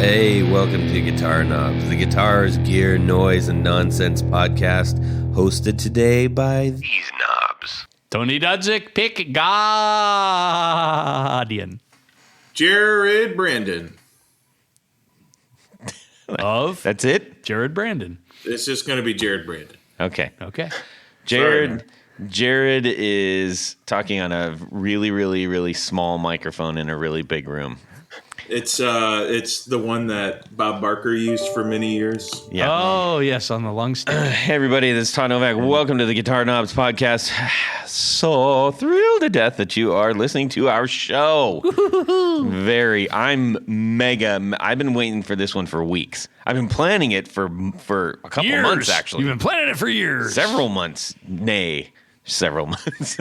Hey, welcome to Guitar Knobs, the guitars, gear, noise, and nonsense podcast, hosted today by these knobs. Tony Dudzik, pick Guardian. Jared Brandon. That's it? Jared Brandon. It's just going to be Jared Brandon. Okay. Sorry, Jared is talking on a really, really, really small microphone in a really big room. It's the one that Bob Barker used for many years. Yeah. Oh, yes, on the lung stick. Hey, everybody, this is Todd Novak. Welcome to the Guitar Knobs podcast. So thrilled to death that you are listening to our show. I've been waiting for this one for weeks. I've been planning it for a couple months, actually. You've been planning it for years. Several months. Several months.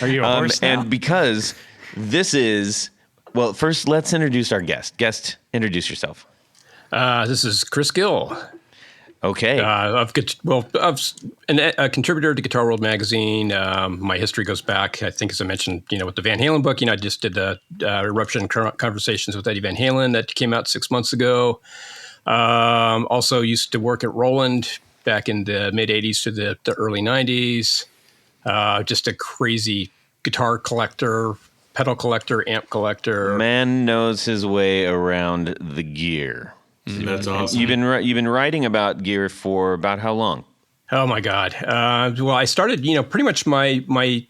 Are you a horse now? And because this is... Well, first, let's introduce our guest. Guest, introduce yourself. This is Chris Gill. Okay. I'm a contributor to Guitar World magazine. My history goes back, I think, as I mentioned, with the Van Halen book. I just did the Eruption Conversations with Eddie Van Halen that came out 6 months ago. Also used to work at Roland back in the mid-'80s to the early '90s. Just a crazy guitar collector, pedal collector, amp collector. Man knows his way around the gear. That's awesome. You've been writing about gear for about how long? Oh my God! Well, I started. Pretty much my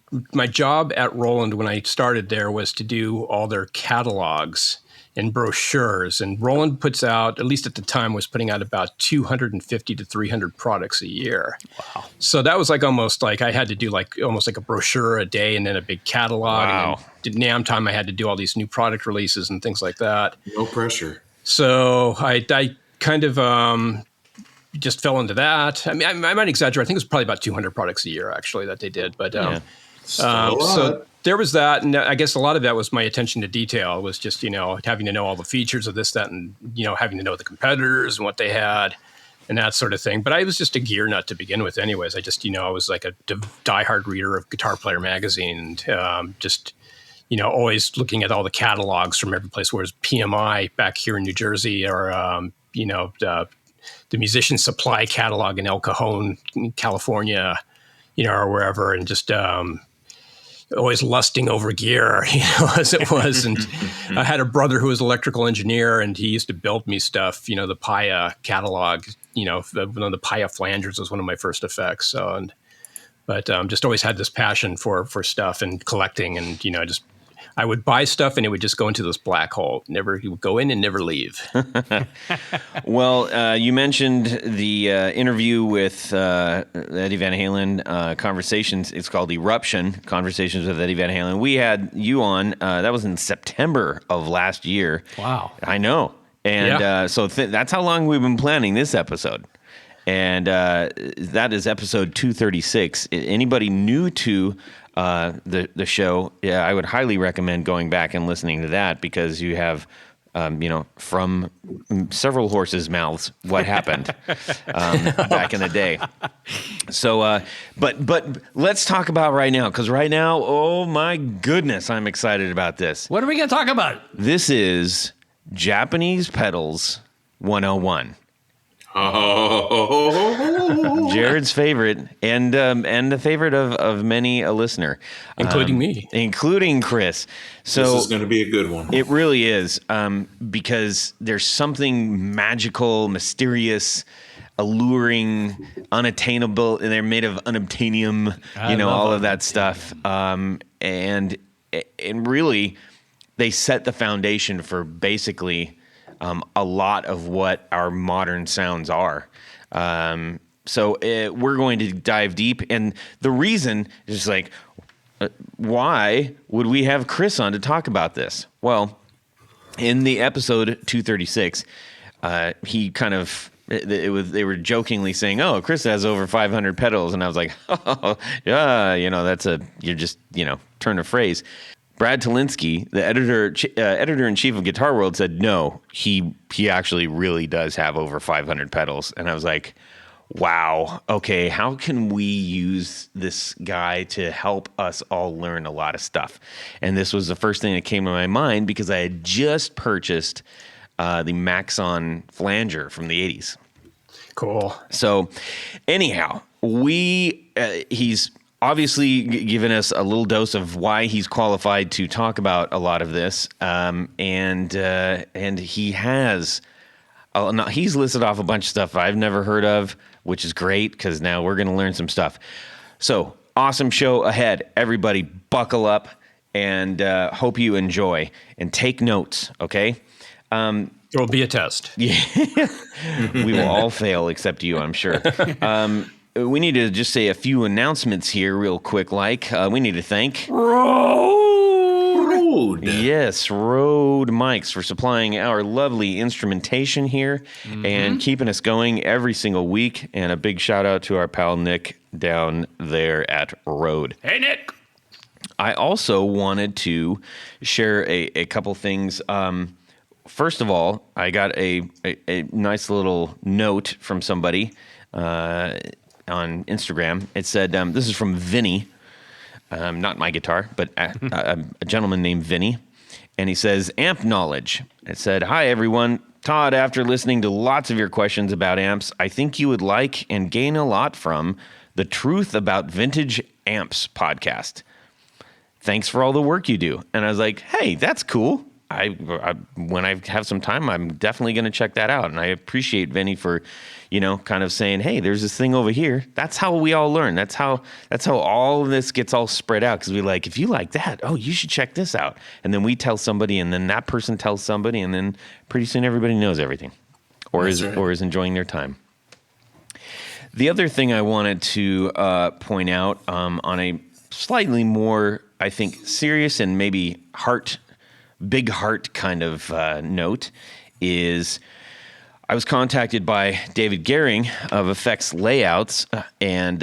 job at Roland when I started there was to do all their catalogs and brochures. And Roland puts out, at least at the time, was putting out about 250 to 300 products a year. Wow! So that was almost like I had to do almost like a brochure a day, and then a big catalog. Wow! And then NAMM time, I had to do all these new product releases and things like that. No pressure. So I kind of just fell into that. I mean, I might exaggerate. I think it was probably about 200 products a year, actually, that they did. But so there was that. And I guess a lot of that was my attention to detail. It was just, having to know all the features of this, that, and, having to know the competitors and what they had and that sort of thing. But I was just a gear nut to begin with anyways. I just, I was like a diehard reader of Guitar Player magazine and just... always looking at all the catalogs from every place, whereas PMI back here in New Jersey or, the Musician Supply catalog in El Cajon, California, or wherever, and just always lusting over gear, as it was. And I had a brother who was an electrical engineer, and he used to build me stuff, the Paya catalog, one of the Paya flangers was one of my first effects. So, but just always had this passion for stuff and collecting, and, I would buy stuff and it would just go into this black hole. It would go in and never leave. Well, you mentioned the interview with Eddie Van Halen, Conversations. It's called Eruption, Conversations with Eddie Van Halen. We had you on. That was in September of last year. Wow. I know. And so that's how long we've been planning this episode. And that is episode 236. Anybody new to the show, I would highly recommend going back and listening to that, because you have, from several horses' mouths what happened back in the day. So, but let's talk about right now, because right now, oh my goodness, I'm excited about this. What are we going to talk about? This is Japanese Pedals 101. Oh, Jared's favorite, and the favorite of many a listener, Including me. Including Chris. So this is going to be a good one. It really is, because there's something magical, mysterious, alluring, unattainable, and they're made of unobtainium, all of that stuff. And really, they set the foundation for basically a lot of what our modern sounds are. So we're going to dive deep. And the reason is why would we have Chris on to talk about this? Well, in the episode 236, he kind of... they were jokingly saying, "Oh, Chris has over 500 pedals," and I was like, "Oh, yeah, you're just turn of phrase." Brad Talinsky, the editor-in-chief of Guitar World, said, no, he actually really does have over 500 pedals. And I was like, wow, okay, how can we use this guy to help us all learn a lot of stuff? And this was the first thing that came to my mind, because I had just purchased the Maxon flanger from the 80s. Cool. So anyhow, he's obviously given us a little dose of why he's qualified to talk about a lot of this. And he has, he's listed off a bunch of stuff I've never heard of, which is great because now we're going to learn some stuff. So awesome show ahead. Everybody buckle up and hope you enjoy and take notes. Okay. There will be a test. Yeah. We will all fail except you, I'm sure. We need to just say a few announcements here real quick. We need to thank Rode. Yes, Rode mics for supplying our lovely instrumentation here and keeping us going every single week. And a big shout out to our pal Nick down there at Rode. Hey, Nick. I also wanted to share a couple things. First of all, I got a nice little note from somebody on Instagram. It said, this is from Vinny, not my guitar, but a gentleman named Vinny. And he says, amp knowledge. It said, hi, everyone. Todd, after listening to lots of your questions about amps, I think you would like and gain a lot from the Truth About Vintage Amps podcast. Thanks for all the work you do. And I was like, hey, that's cool. I when I have some time, I'm definitely going to check that out. And I appreciate Vinny for, kind of saying, hey, there's this thing over here. That's how we all learn. That's how all of this gets all spread out. Because we like, if you like that, oh, you should check this out. And then we tell somebody, and then that person tells somebody, and then pretty soon everybody knows everything, or is enjoying their time. The other thing I wanted to point out on a slightly more, I think, serious and maybe big heart kind of note is I was contacted by David Gehring of Effects Layouts, and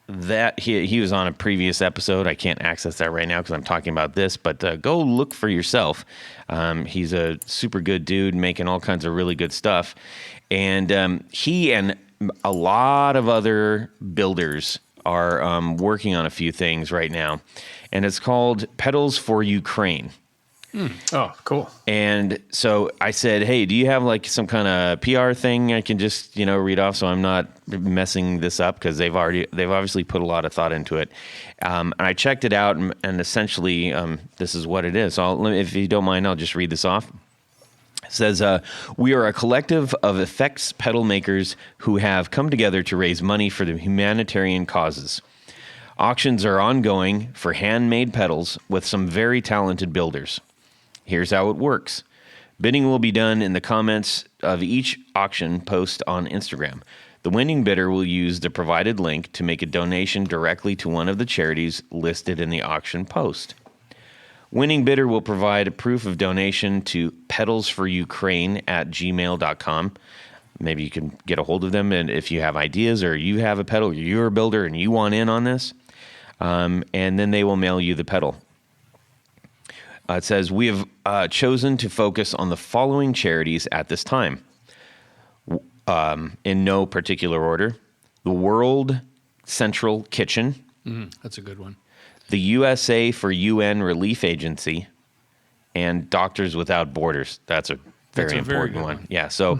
that he was on a previous episode. I can't access that right now because I'm talking about this, but go look for yourself. He's a super good dude making all kinds of really good stuff, and he and a lot of other builders are working on a few things right now, and it's called Pedals for Ukraine. Oh, cool. And so I said, hey, do you have like some kind of PR thing I can just, read off so I'm not messing this up? Because they've obviously put a lot of thought into it. And I checked it out, and essentially this is what it is. So if you don't mind, I'll just read this off. It says, we are a collective of effects pedal makers who have come together to raise money for the humanitarian causes. Auctions are ongoing for handmade pedals with some very talented builders. Here's how it works. Bidding will be done in the comments of each auction post on Instagram. The winning bidder will use the provided link to make a donation directly to one of the charities listed in the auction post. Winning bidder will provide a proof of donation to pedalsforukraine@gmail.com. Maybe you can get a hold of them, and if you have ideas or you have a pedal, or you're a builder and you want in on this, and then they will mail you the pedal. It says, we have chosen to focus on the following charities at this time. In no particular order. The World Central Kitchen. That's a good one. The USA for UN Relief Agency. And Doctors Without Borders. That's a very important one. Yeah, so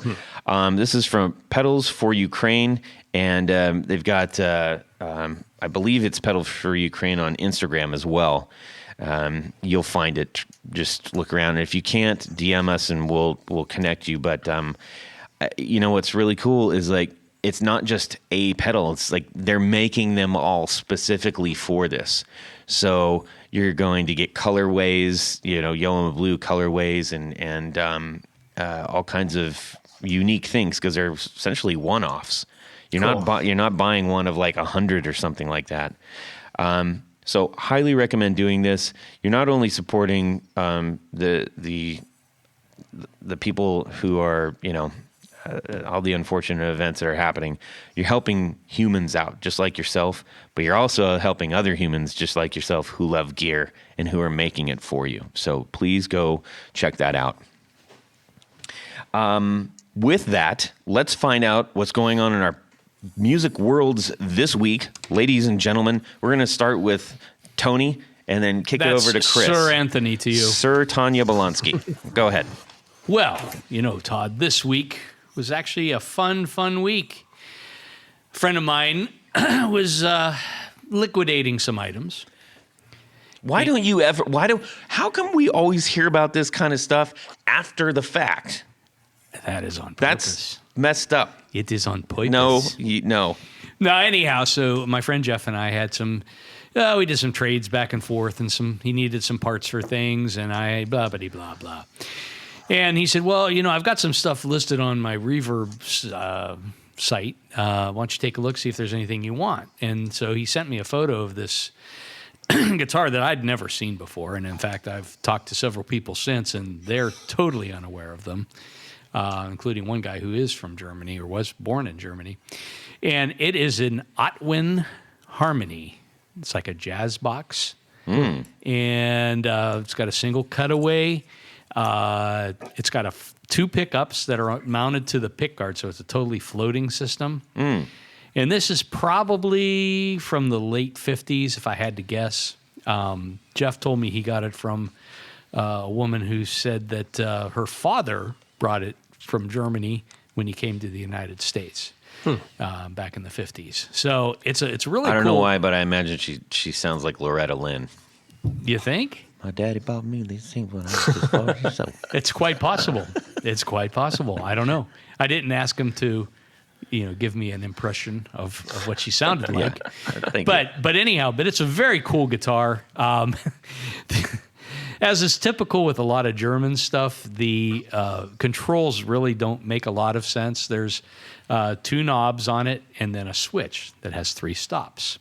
this is from Pedals for Ukraine. And they've got, I believe it's Pedals for Ukraine on Instagram as well. You'll find it. Just look around. And if you can't, DM us and we'll connect you. But what's really cool is like it's not just a pedal. It's like they're making them all specifically for this. So you're going to get colorways, yellow and blue colorways, and all kinds of unique things because they're essentially one-offs. You're not buying one of like 100 or something like that. So highly recommend doing this. You're not only supporting the people who are, all the unfortunate events that are happening. You're helping humans out just like yourself, but you're also helping other humans just like yourself who love gear and who are making it for you. So please go check that out. With that, let's find out what's going on in our music worlds this week. Ladies and gentlemen, we're going to start with Tony and then kick it over to Chris. Sir Anthony to you. Sir Tanya Bolonsky. Go ahead. Well, Todd, this week was actually a fun week. A friend of mine was liquidating some items. How come we always hear about this kind of stuff after the fact? That is on purpose. That's messed up. It is on purpose. No. No, anyhow, so my friend Jeff and I had we did some trades back and forth, and he needed some parts for things, and I blah, blah, blah, blah. And he said, well, I've got some stuff listed on my reverb site. Why don't you take a look, see if there's anything you want? And so he sent me a photo of this guitar that I'd never seen before. And in fact, I've talked to several people since, and they're totally unaware of them, including one guy who is from Germany or was born in Germany. And it is an Otwin Harmony. It's like a jazz box. And it's got a single cutaway. It's got two pickups that are mounted to the pickguard, so it's a totally floating system. And this is probably from the late 50s, if I had to guess. Jeff told me he got it from a woman who said that her father brought it from Germany when he came to the United States back in the 50s. So it's really cool. I don't know why, but I imagine she sounds like Loretta Lynn. You think? My daddy bought me these things when I was just 4. It's quite possible. It's quite possible. I don't know. I didn't ask him to, give me an impression of what she sounded like. But anyhow, it's a very cool guitar. As is typical with a lot of German stuff, the controls really don't make a lot of sense. There's 2 knobs on it and then a switch that has 3 stops.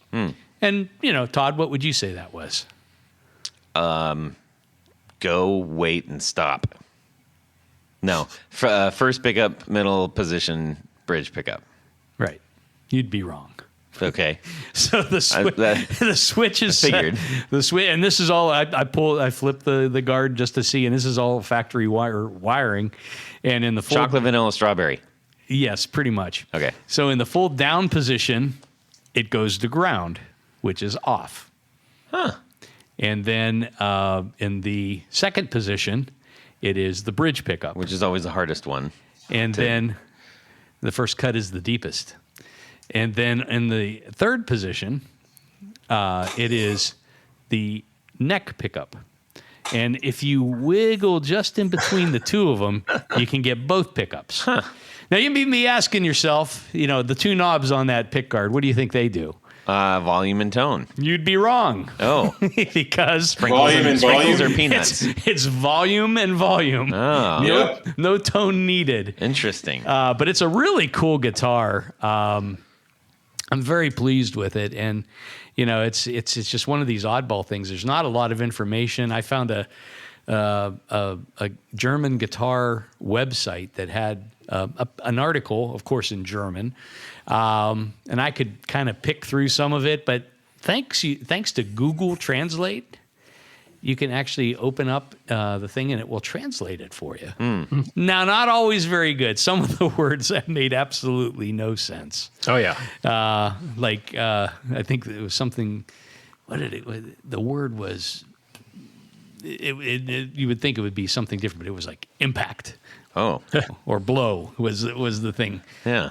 And, Todd, what would you say that was? Go, wait, and stop. No. First pickup, middle position, bridge pickup. Right. You'd be wrong. Okay. So the switch is figured. The switch, and this is all I flip the guard just to see, and this is all factory wiring. And in the full chocolate, vanilla, strawberry. Yes, pretty much. Okay. So in the full down position, it goes to ground, which is off. Huh. And then in the second position, it is the bridge pickup, which is always the hardest one. And then the first cut is the deepest. And then in the third position, it is the neck pickup. And if you wiggle just in between the two of them, you can get both pickups. Huh. Now, you may be asking yourself, the 2 knobs on that pick guard, what do you think they do? Volume and tone. You'd be wrong. Oh. Because sprinkles or peanuts. It's volume and volume. Oh. No tone needed. Interesting. But it's a really cool guitar. I'm very pleased with it, and it's just one of these oddball things. There's not a lot of information. I found a German guitar website that had an article, of course, in German, and I could kind of pick through some of it. But thanks to Google Translate, you can actually open up the thing and it will translate it for you. Now, not always very good. Some of the words have made absolutely no sense. Oh, yeah. I think it was something, the word was, you would think it would be something different, but it was like impact. Oh. Or blow was the thing. Yeah.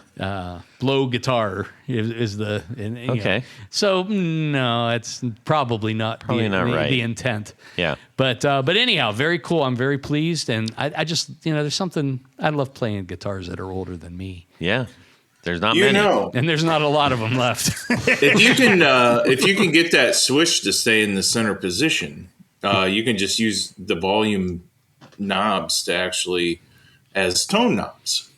Blow guitar is the... okay. So, no, it's probably not right. The intent. Yeah. But anyhow, very cool. I'm very pleased. And I just, there's something... I love playing guitars that are older than me. Yeah. There's not many. And there's not a lot of them left. If you can get that switch to stay in the center position, you can just use the volume knobs to actually... as tone knobs,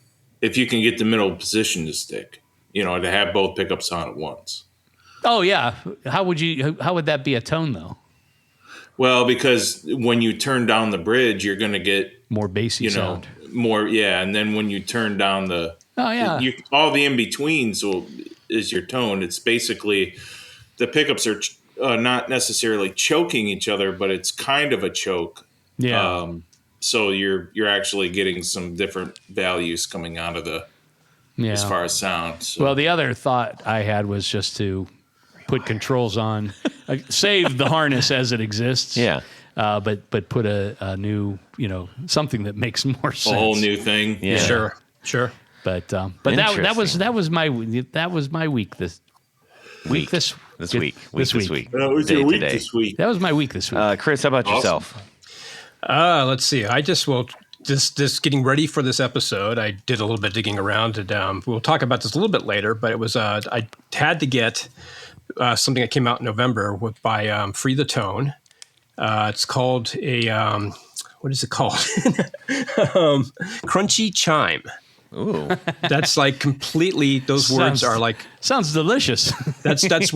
if you can get the middle position to stick, to have both pickups on at once. Oh yeah, how would that be a tone though? Well, because when you turn down the bridge, you're going to get more bassy sound. More, yeah, and then when you turn down the all the in betweens is your tone. It's basically the pickups are not necessarily choking each other, but it's kind of a choke. Yeah. So you're actually getting some different values coming out of as far as sound. So. Well, the other thought I had was just to put controls on, save the harness as it exists. Yeah. but put a new, something that makes more sense. A whole new thing. Yeah. Sure. But that was my week this week. This week. That was your week this week. That was my week this week. Chris, how about yourself? Let's see. I just just getting ready for this episode. I did a little bit digging around, and we'll talk about this a little bit later. But it was I had to get something that came out in November by Free the Tone. It's called what is it called? Crunchy Chime. Ooh, that's like completely. Those words are like sounds delicious. That's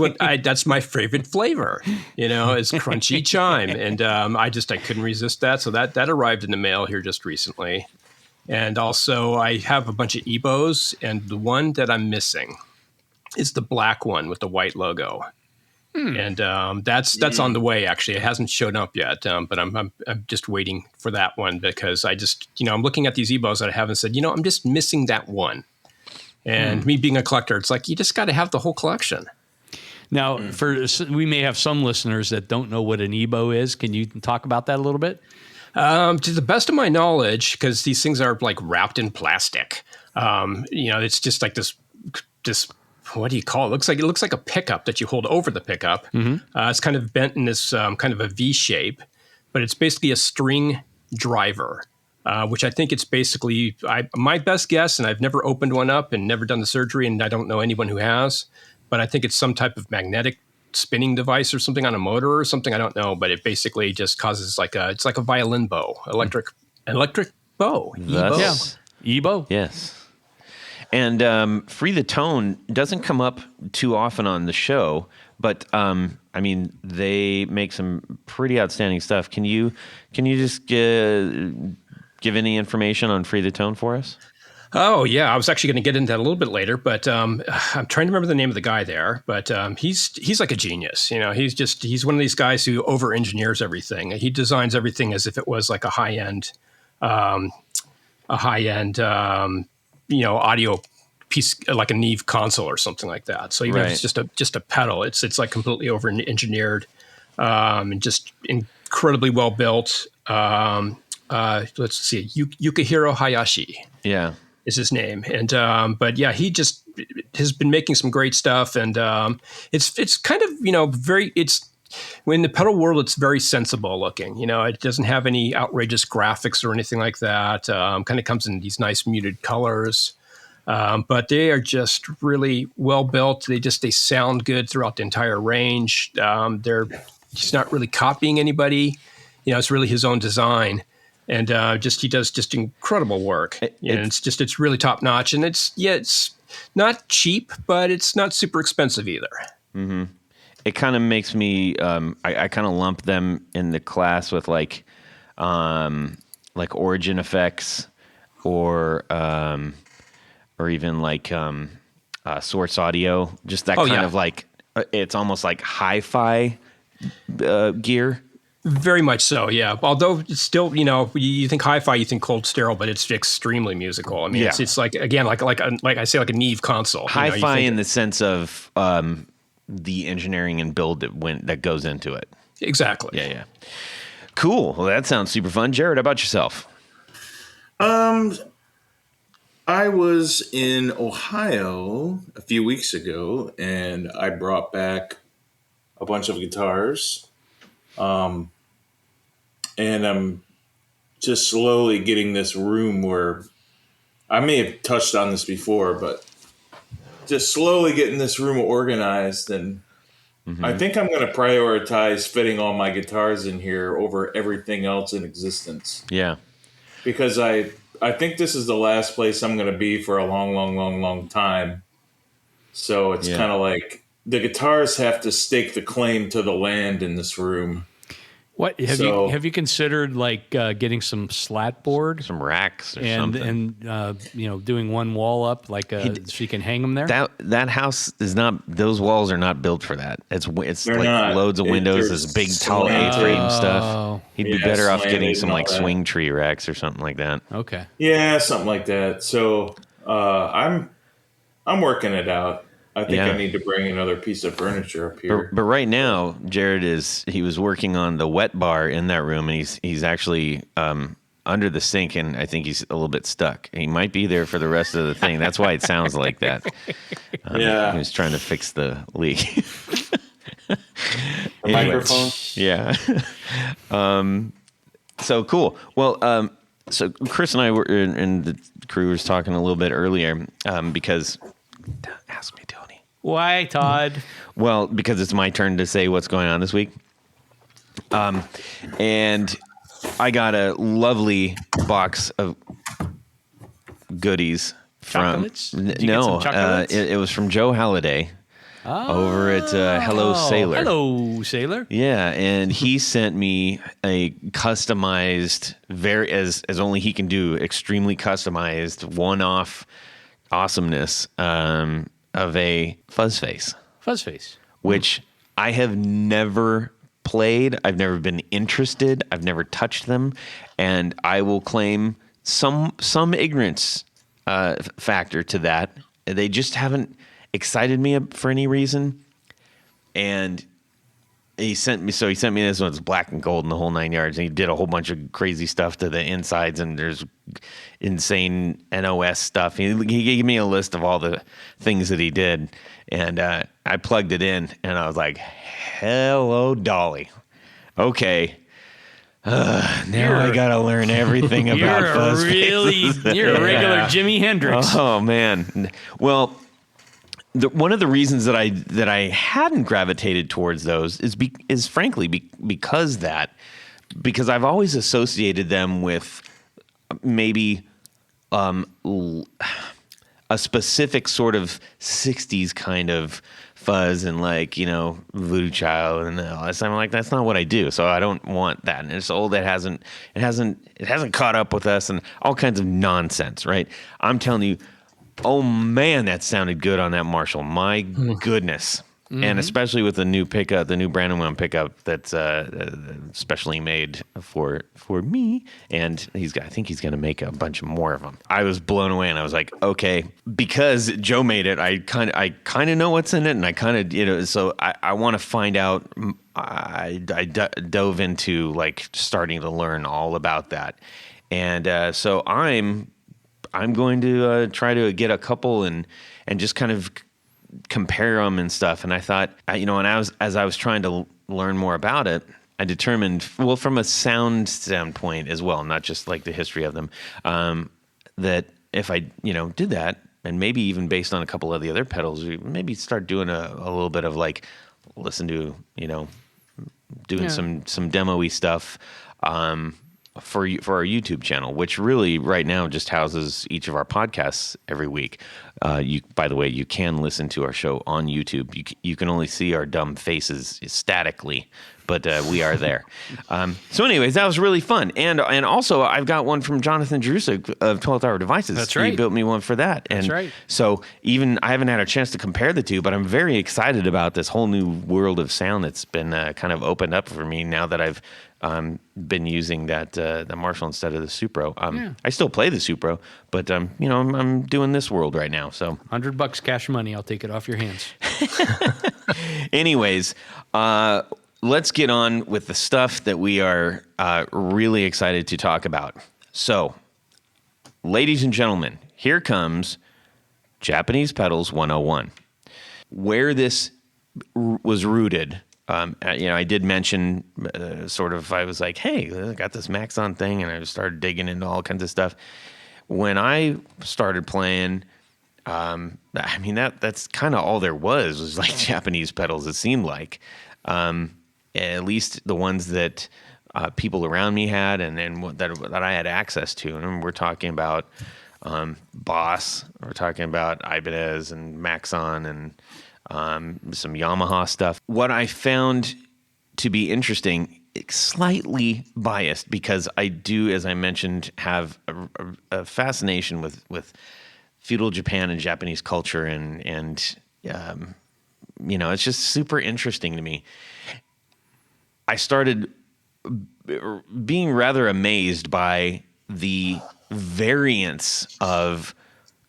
my favorite flavor. Is crunchy chime, and I couldn't resist that. So that arrived in the mail here just recently, and also I have a bunch of EBOs, and the one that I'm missing is the black one with the white logo. And that's on the way. Actually, it hasn't shown up yet, but I'm just waiting for that one because I'm looking at these EBOs that I haven't said, I'm just missing that one. And me being a collector, it's like you just got to have the whole collection. Now, we may have some listeners that don't know what an EBO is. Can you talk about that a little bit? To the best of my knowledge, because these things are like wrapped in plastic. It's just like this. What do you call it? It looks like a pickup that you hold over the pickup. It's kind of bent in this kind of a V shape, but it's basically a string driver, which I think it's basically my best guess, and I've never opened one up and never done the surgery, and I don't know anyone who has, but I think it's some type of magnetic spinning device or something on a motor or something. I don't know, but it basically just causes it's like a violin bow, electric bow. Yes. EBO? Yes. And Free the Tone doesn't come up too often on the show, but they make some pretty outstanding stuff. Can you just give any information on Free the Tone for us? Oh yeah, I was actually going to get into that a little bit later, but I'm trying to remember the name of the guy there. But he's like a genius. He's one of these guys who over engineers everything. He designs everything as if it was like a high end. Audio piece like a Neve console or something like that. So even if it's just a pedal, it's like completely over engineered, and just incredibly well built. Let's see, Yukihiro Hayashi. Yeah, is his name, and but yeah, he just has been making some great stuff, and it's kind of very in the pedal world, it's very sensible looking. It doesn't have any outrageous graphics or anything like that. Kind of comes in these nice muted colors, but they are just really well built. They sound good throughout the entire range. He's not really copying anybody. It's really his own design, and he does just incredible work. It's really top notch, and it's not cheap, but it's not super expensive either. Mm-hmm. It kind of makes me, I kind of lump them in the class with like Origin Effects or even like Source Audio, just that kind of like, it's almost like hi-fi gear. Very much so, yeah. Although it's still, you think hi-fi, you think cold sterile, but it's extremely musical. I mean, it's like, again, like I say, like a Neve console. Hi-fi in the sense of the engineering and build that goes into it. Exactly. Yeah. Cool. Well, that sounds super fun. Jared, how about yourself? I was in Ohio a few weeks ago, and I brought back a bunch of guitars. And I'm just slowly getting this room where I may have touched on this before, but just slowly getting this room organized. And I think I'm going to prioritize fitting all my guitars in here over everything else in existence. Yeah. Because I think this is the last place I'm going to be for a long time. So it's kind of like the guitars have to stake the claim to the land in this room. What have you considered like getting some slat board, some racks, or something, and doing one wall up so you can hang them there? That house is not; those walls are not built for that. It's like not. Loads of windows, this big tall A-frame stuff. He'd be better off getting some like swing tree racks or something like that. Okay, yeah, something like that. So I'm working it out. I think I need to bring another piece of furniture up here. But right now, Jared he was working on the wet bar in that room, and he's actually under the sink, and I think he's a little bit stuck. He might be there for the rest of the thing. That's why it sounds like that. He was trying to fix the leak. Microphone? Yeah. So cool. Well, so Chris and I were in the crew was talking a little bit earlier because ask me, Tony. Why, Todd? Well, because it's my turn to say what's going on this week. And I got a lovely box of goodies Chocolates? from Did you get some chocolates? It was from Joe Halliday over at Hello Sailor. Hello, Sailor. Yeah, and he sent me a customized, very as only he can do, extremely customized, one-off awesomeness of a fuzz face. Fuzz face. Which I have never played. I've never been interested. I've never touched them, and I will claim some ignorance factor to that. They just haven't excited me for any reason. And he sent me this one. It's black and gold and the whole 9 yards. And he did a whole bunch of crazy stuff to the insides, and there's insane NOS stuff. He gave me a list of all the things that he did, and I plugged it in, and I was like, hello, Dolly. Okay. Now I gotta learn everything about fuzz faces. You're a regular Jimi Hendrix. Oh man. Well, one of the reasons that I hadn't gravitated towards those is frankly because I've always associated them with maybe a specific sort of 60s kind of fuzz and Voodoo Child and all that stuff. I'm like, that's not what I do. So I don't want that. And it's old. It hasn't caught up with us and all kinds of nonsense, right? I'm telling you, oh man, that sounded good on that Marshall. My goodness. Mm-hmm. And especially with the new pickup, the new Brandon One pickup that's specially made for me. And I think he's going to make a bunch more of them. I was blown away, and I was like, okay, because Joe made it, I kind of know what's in it, and I kind of, so I want to find out. I dove into starting to learn all about that. And so I'm going to try to get a couple and just kind of compare them and stuff. And I thought, and as I was trying to learn more about it, I determined, well, from a sound standpoint as well, not just like the history of them, that if I, did that, and maybe even based on a couple of the other pedals, we maybe start doing a little bit of listen to, doing some demo-y stuff, for our YouTube channel, which really right now just houses each of our podcasts every week. By the way, you can listen to our show on YouTube. You can only see our dumb faces statically, but we are there. So anyways, that was really fun. And also I've got one from Jonathan Jerusik of 12th Hour Devices. That's right. He built me one for that. And that's right. So even I haven't had a chance to compare the two, but I'm very excited about this whole new world of sound that's been kind of opened up for me now that I've been using the Marshall instead of the Supro. I still play the Supro, but I'm doing this world right now. So $100 cash money, I'll take it off your hands. Anyways, let's get on with the stuff that we are really excited to talk about. So, ladies and gentlemen, here comes Japanese Pedals 101. Where this was rooted. I did mention I was like, hey, I got this Maxon thing, and I started digging into all kinds of stuff. When I started playing, that's kind of all there was like Japanese pedals, it seemed like. At least the ones that people around me had and that I had access to. And we're talking about Boss, we're talking about Ibanez and Maxon and some Yamaha stuff. What I found to be interesting, slightly biased, because I do, as I mentioned, have a fascination with feudal Japan and Japanese culture, and it's just super interesting to me. I started being rather amazed by the variance of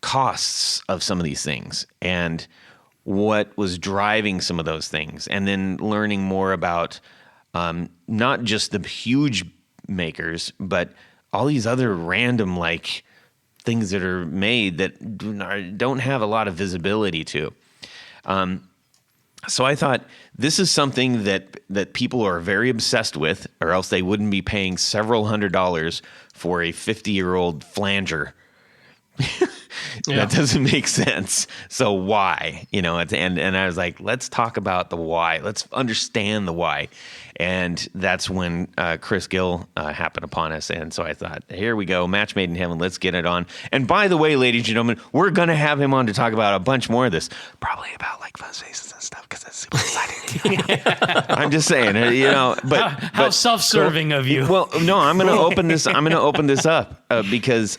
costs of some of these things. And what was driving some of those things, and then learning more about not just the huge makers, but all these other random like things that are made that don't have a lot of visibility to. So I thought this is something that people are very obsessed with, or else they wouldn't be paying several $100s for a 50-year-old flanger. That doesn't make sense. So why? And I was like, let's talk about the why. Let's understand the why. And that's when Chris Gill happened upon us. And so I thought, here we go, match made in heaven. Let's get it on. And by the way, ladies and gentlemen, we're going to have him on to talk about a bunch more of this, probably about like fuzz faces and stuff, because that's super exciting. I'm just saying, but how self-serving of you. Well, no, I'm going to open this. I'm going to open this up because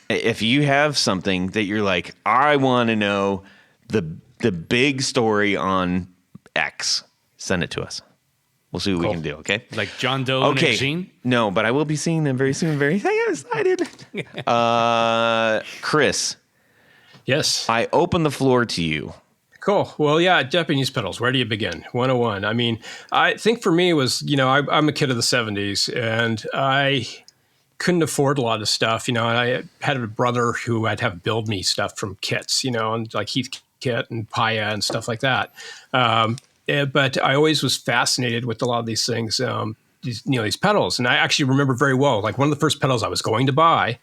if you have something that you're like, I want to know the big story on X, send it to us. We'll see what we can do, okay? Like John Doe and Gene? No, but I will be seeing them very soon. Very excited. Chris. Yes. I open the floor to you. Cool. Well, yeah, Japanese pedals. Where do you begin? 101. I mean, I think for me it was, I'm a kid of the 70s, and I couldn't afford a lot of stuff. I had a brother who I'd have build me stuff from kits, and like Heath Kit and Paya and stuff like that. But I always was fascinated with a lot of these things, these pedals. And I actually remember very well, like one of the first pedals I was going to buy,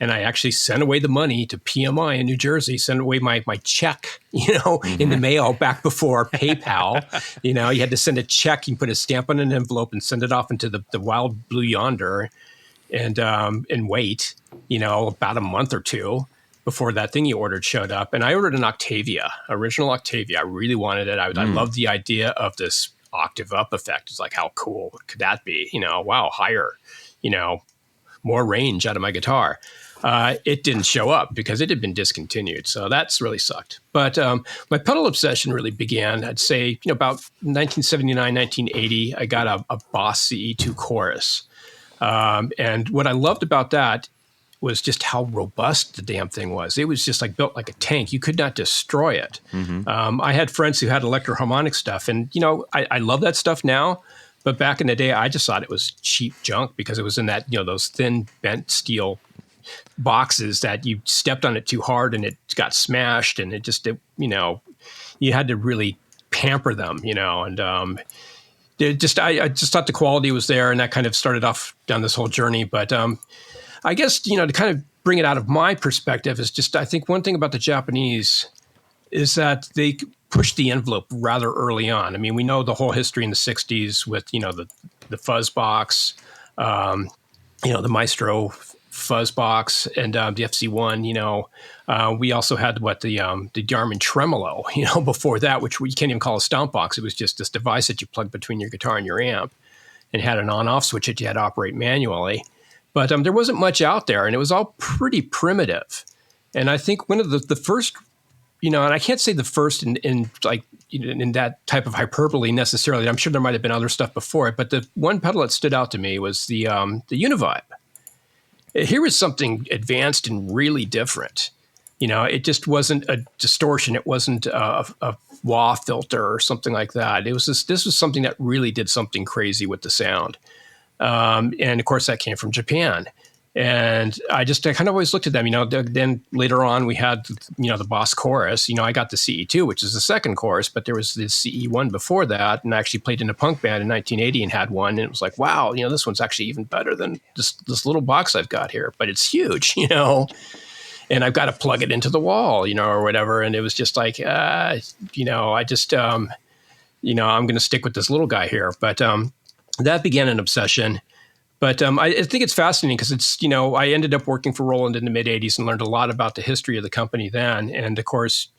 and I actually sent away the money to PMI in New Jersey, sent away my check, in the mail back before PayPal. You had to send a check, you put a stamp on an envelope and send it off into the wild blue yonder and wait, about a month or two before that thing you ordered showed up. And I ordered an original Octavia. I really wanted it. I loved the idea of this octave up effect. It's like, how cool could that be? Wow, higher, more range out of my guitar. It didn't show up because it had been discontinued. So that's really sucked. But my pedal obsession really began, I'd say, about 1979, 1980. I got a Boss CE2 Chorus. And what I loved about that was just how robust the damn thing was. It was just like built like a tank. You could not destroy it. Mm-hmm. I had friends who had electroharmonic stuff, and I love that stuff now. But back in the day, I just thought it was cheap junk because it was in that those thin bent steel boxes that you stepped on it too hard and it got smashed, and you had to really pamper them, and I just thought the quality was there, and that kind of started off down this whole journey. But I guess, to kind of bring it out of my perspective is just, I think one thing about the Japanese is that they pushed the envelope rather early on. I mean, we know the whole history in the 60s with, the fuzz box, the Maestro fuzz box and the FC1, we also had the Yarman tremolo, before that, which you can't even call a stomp box. It was just this device that you plugged between your guitar and your amp and had an on-off switch that you had to operate manually. But there wasn't much out there, and it was all pretty primitive. And I think one of the first, and I can't say the first in that type of hyperbole necessarily. I'm sure there might have been other stuff before it, but the one pedal that stood out to me was the Univibe. Here was something advanced and really different. It just wasn't a distortion. It wasn't a wah filter or something like that. This was something that really did something crazy with the sound. And of course that came from Japan. And I kind of always looked at them, then later on we had, the Boss chorus, I got the CE2, which is the second chorus, but there was the CE1 before that. And I actually played in a punk band in 1980 and had one. And it was like, wow, this one's actually even better than this little box I've got here, but it's huge, and I've got to plug it into the wall, or whatever. And it was just like, I just, I'm going to stick with this little guy here. But, that began an obsession. But I think it's fascinating because it's, I ended up working for Roland in the mid 80s and learned a lot about the history of the company then. And of course,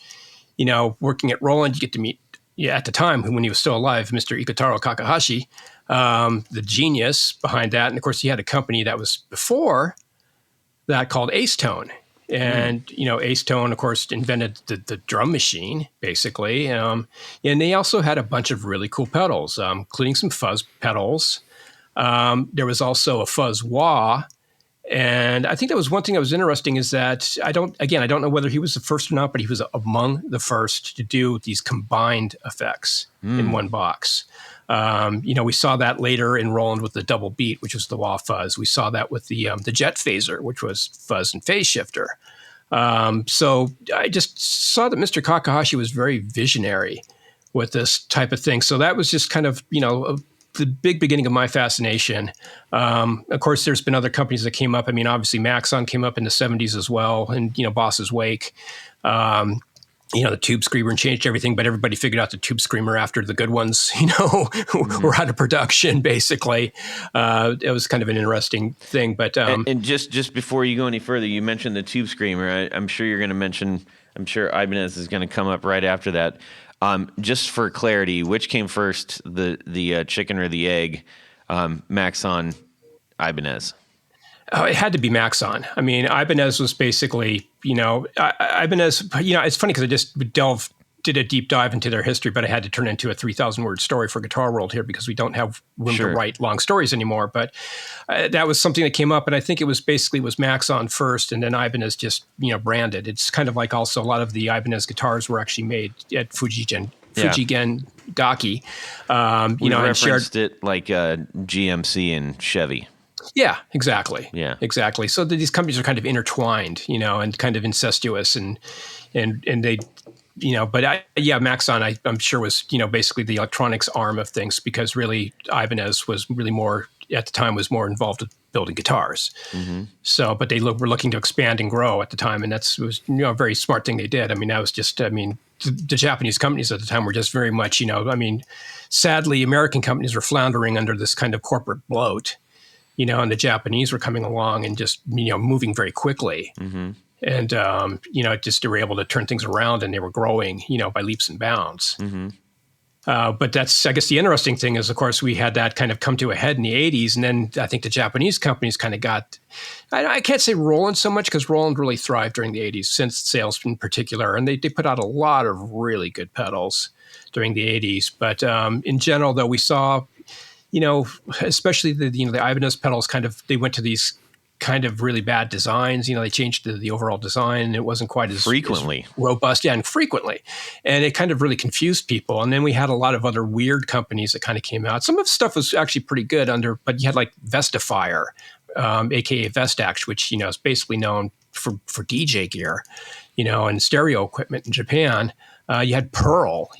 working at Roland, you get to meet, at the time when he was still alive, Mr. Ikutaro Kakahashi, the genius behind that. And of course, he had a company that was before that called Ace Tone. And, Ace Tone, of course, invented the drum machine, basically. And they also had a bunch of really cool pedals, including some fuzz pedals. There was also a fuzz wah And I think that was one thing that was interesting is that I don't know whether he was the first or not, but he was among the first to do these combined effects in one box. We saw that later in Roland with the double beat, which was the wah fuzz. We saw that with the jet phaser, which was fuzz and phase shifter. So I just saw that Mr. Takahashi was very visionary with this type of thing. So that was just kind of, the big beginning of my fascination. Of course, there's been other companies that came up. I mean, obviously Maxon came up in the 70s as well, and, Boss's wake. The Tube Screamer changed everything, but everybody figured out the Tube Screamer after the good ones, were out of production, basically. It was kind of an interesting thing. But and just before you go any further, you mentioned the Tube Screamer. I'm sure you're going to mention, I'm sure Ibanez is going to come up right after that. Just for clarity, which came first, the chicken or the egg? Maxon, Ibanez. Oh, it had to be Maxon. I mean, Ibanez was basically, Ibanez, it's funny because I just did a deep dive into their history, but I had to turn it into a 3,000-word story for Guitar World here because we don't have room to write long stories anymore. But that was something that came up, and I think it was Maxon first, and then Ibanez just, branded. It's kind of like also a lot of the Ibanez guitars were actually made at Fujigen Gaki. We referenced it like GMC and Chevy. Yeah, exactly. Yeah, exactly. So these companies are kind of intertwined, and kind of incestuous, and they, but Maxon, I'm sure was, basically the electronics arm of things, because really Ibanez was really more at the time was more involved with building guitars. Mm-hmm. So, but they were looking to expand and grow at the time, and was a very smart thing they did. I mean, that was just, the Japanese companies at the time were just very much, sadly, American companies were floundering under this kind of corporate bloat. And the Japanese were coming along and just, moving very quickly. Mm-hmm. And, just they were able to turn things around, and they were growing, by leaps and bounds. Mm-hmm. But that's, I guess the interesting thing is, of course, we had that kind of come to a head in the 80s. And then I think the Japanese companies kind of got, I can't say Roland so much, because Roland really thrived during the 80s, synth sales in particular. And they put out a lot of really good pedals during the 80s. But in general, though, we saw, especially the Ibanez pedals they went to these kind of really bad designs. They changed the overall design, and it wasn't quite as frequently robust. Yeah, and frequently. And it kind of really confused people. And then we had a lot of other weird companies that kind of came out. Some of the stuff was actually pretty good but you had like Vestifier, aka Vestax, which, is basically known for DJ gear, and stereo equipment in Japan. You had Pearl,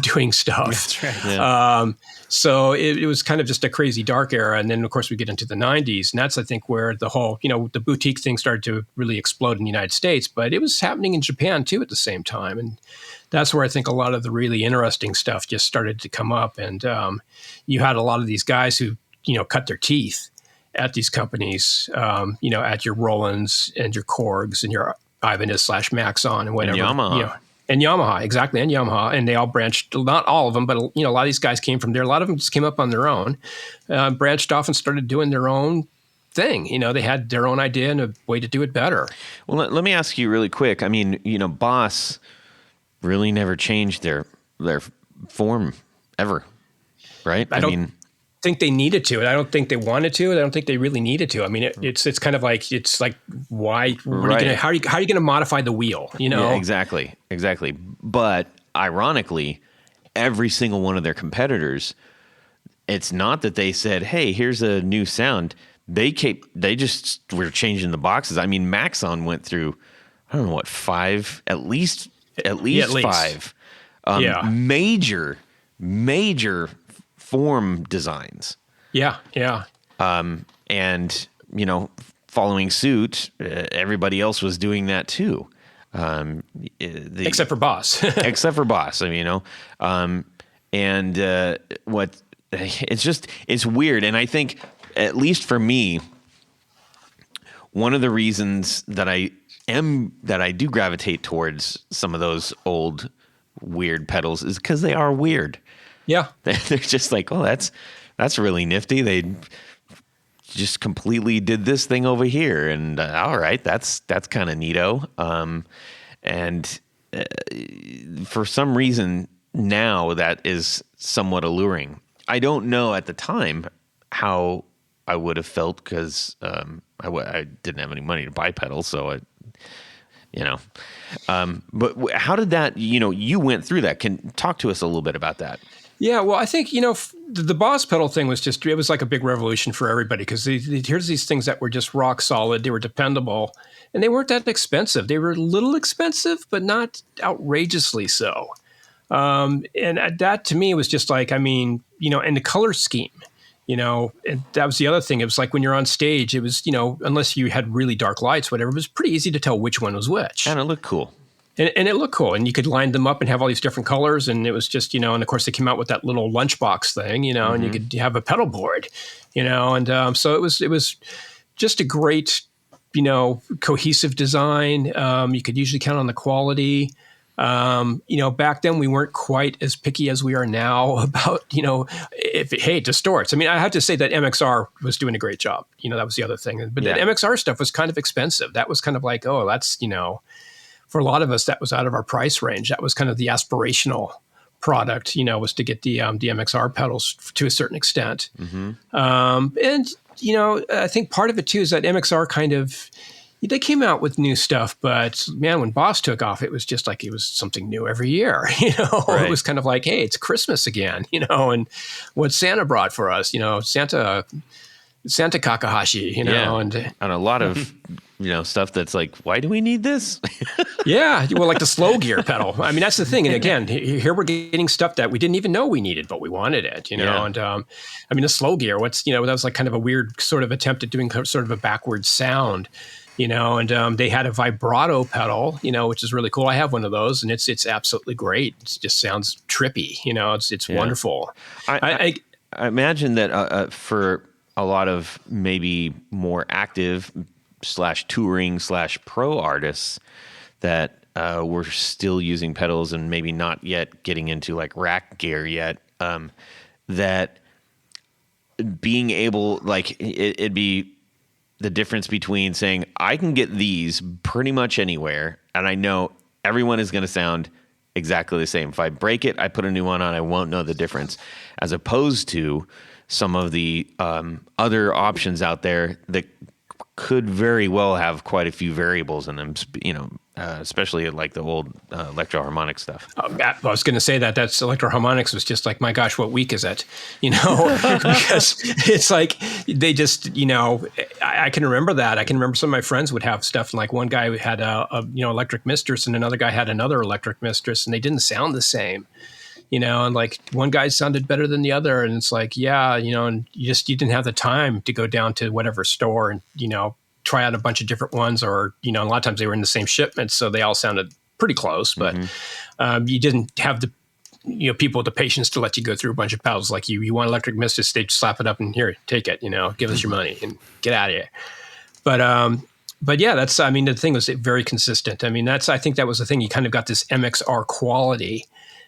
doing stuff. That's right. Yeah. So it was kind of just a crazy dark era. And then, of course, we get into the 90s. And that's, I think, where the whole, the boutique thing started to really explode in the United States. But it was happening in Japan, too, at the same time. And that's where I think a lot of the really interesting stuff just started to come up. And you had a lot of these guys who, cut their teeth at these companies, at your Rolands and your Korgs and your Ibanez / Maxon and whatever. And Yamaha. And Yamaha, exactly, and Yamaha. And they all branched, not all of them, but, a lot of these guys came from there. A lot of them just came up on their own, branched off and started doing their own thing. They had their own idea and a way to do it better. Well, let me ask you really quick. I mean, Boss really never changed their form ever, right? I don't think they needed to. I don't think they wanted to. I don't think they really needed to. I mean, it's kind of like, why? How are you going to modify the wheel? Yeah, exactly. But ironically, every single one of their competitors, it's not that they said, "Hey, here's a new sound." They just were changing the boxes. I mean, Maxon went through, I don't know what, 5, at least 5 major form designs. Yeah. And, following suit, everybody else was doing that too. Except for Boss. Except for Boss, it's weird. And I think, at least for me, one of the reasons that I do gravitate towards some of those old weird pedals is because they are weird. Yeah. They're just like, oh, that's really nifty. They just completely did this thing over here. And all right, that's kind of neato. And for some reason now that is somewhat alluring. I don't know at the time how I would have felt, because I didn't have any money to buy pedals, so but how did that, you went through that. Can talk to us a little bit about that. Yeah, well, I think, the Boss pedal thing was it was like a big revolution for everybody, because here's these things that were just rock solid. They were dependable, and they weren't that expensive. They were a little expensive, but not outrageously so. And that to me was just like, and the color scheme, and that was the other thing. It was like when you're on stage, it was, unless you had really dark lights, whatever, it was pretty easy to tell which one was which. And it looked cool. And it looked cool, and you could line them up and have all these different colors, and it was just, and of course they came out with that little lunchbox thing, and you could have a pedal board, and so it was just a great, cohesive design. You could usually count on the quality. Back then we weren't quite as picky as we are now about, if it distorts. I have to say that MXR was doing a great job. That was the other thing, but the MXR stuff was kind of expensive. That was kind of like, oh, that's, for a lot of us, that was out of our price range. That was kind of the aspirational product, was to get the MXR pedals to a certain extent. Mm-hmm. I think part of it too is that MXR they came out with new stuff, but man, when Boss took off, it was just like it was something new every year. Right. It was kind of like, hey, it's Christmas again, and what Santa brought for us, Santa Kakahashi, and a lot of stuff that's like, why do we need this? Yeah, well, like the slow gear pedal. That's the thing. And again, here we're getting stuff that we didn't even know we needed, but we wanted it, and the slow gear, that was like kind of a weird sort of attempt at doing sort of a backwards sound. And they had a vibrato pedal, which is really cool. I have one of those, and it's absolutely great. It just sounds trippy, it's wonderful. I imagine that for a lot of maybe more active / touring / pro artists that were still using pedals and maybe not yet getting into like rack gear yet, that being able, like it'd be the difference between saying, I can get these pretty much anywhere, and I know everyone is going to sound exactly the same. If I break it, I put a new one on, I won't know the difference, as opposed to some of the other options out there that could very well have quite a few variables in them, especially like the old electro-harmonic stuff. I was going to say that's electro-harmonics was just like, my gosh, what week is it? Because it's like they just, I can remember that. I can remember some of my friends would have stuff, and like one guy had a electric mistress, and another guy had another electric mistress, and they didn't sound the same. And like one guy sounded better than the other. And it's like, and you didn't have the time to go down to whatever store and, try out a bunch of different ones, or, a lot of times they were in the same shipment. So they all sounded pretty close, but you didn't have the, people with the patience to let you go through a bunch of pedals. Like you want electric mistress, they slap it up and here, take it, give us your money and get out of here. But yeah, that's, the thing was very consistent. I think that was the thing. You kind of got this MXR quality,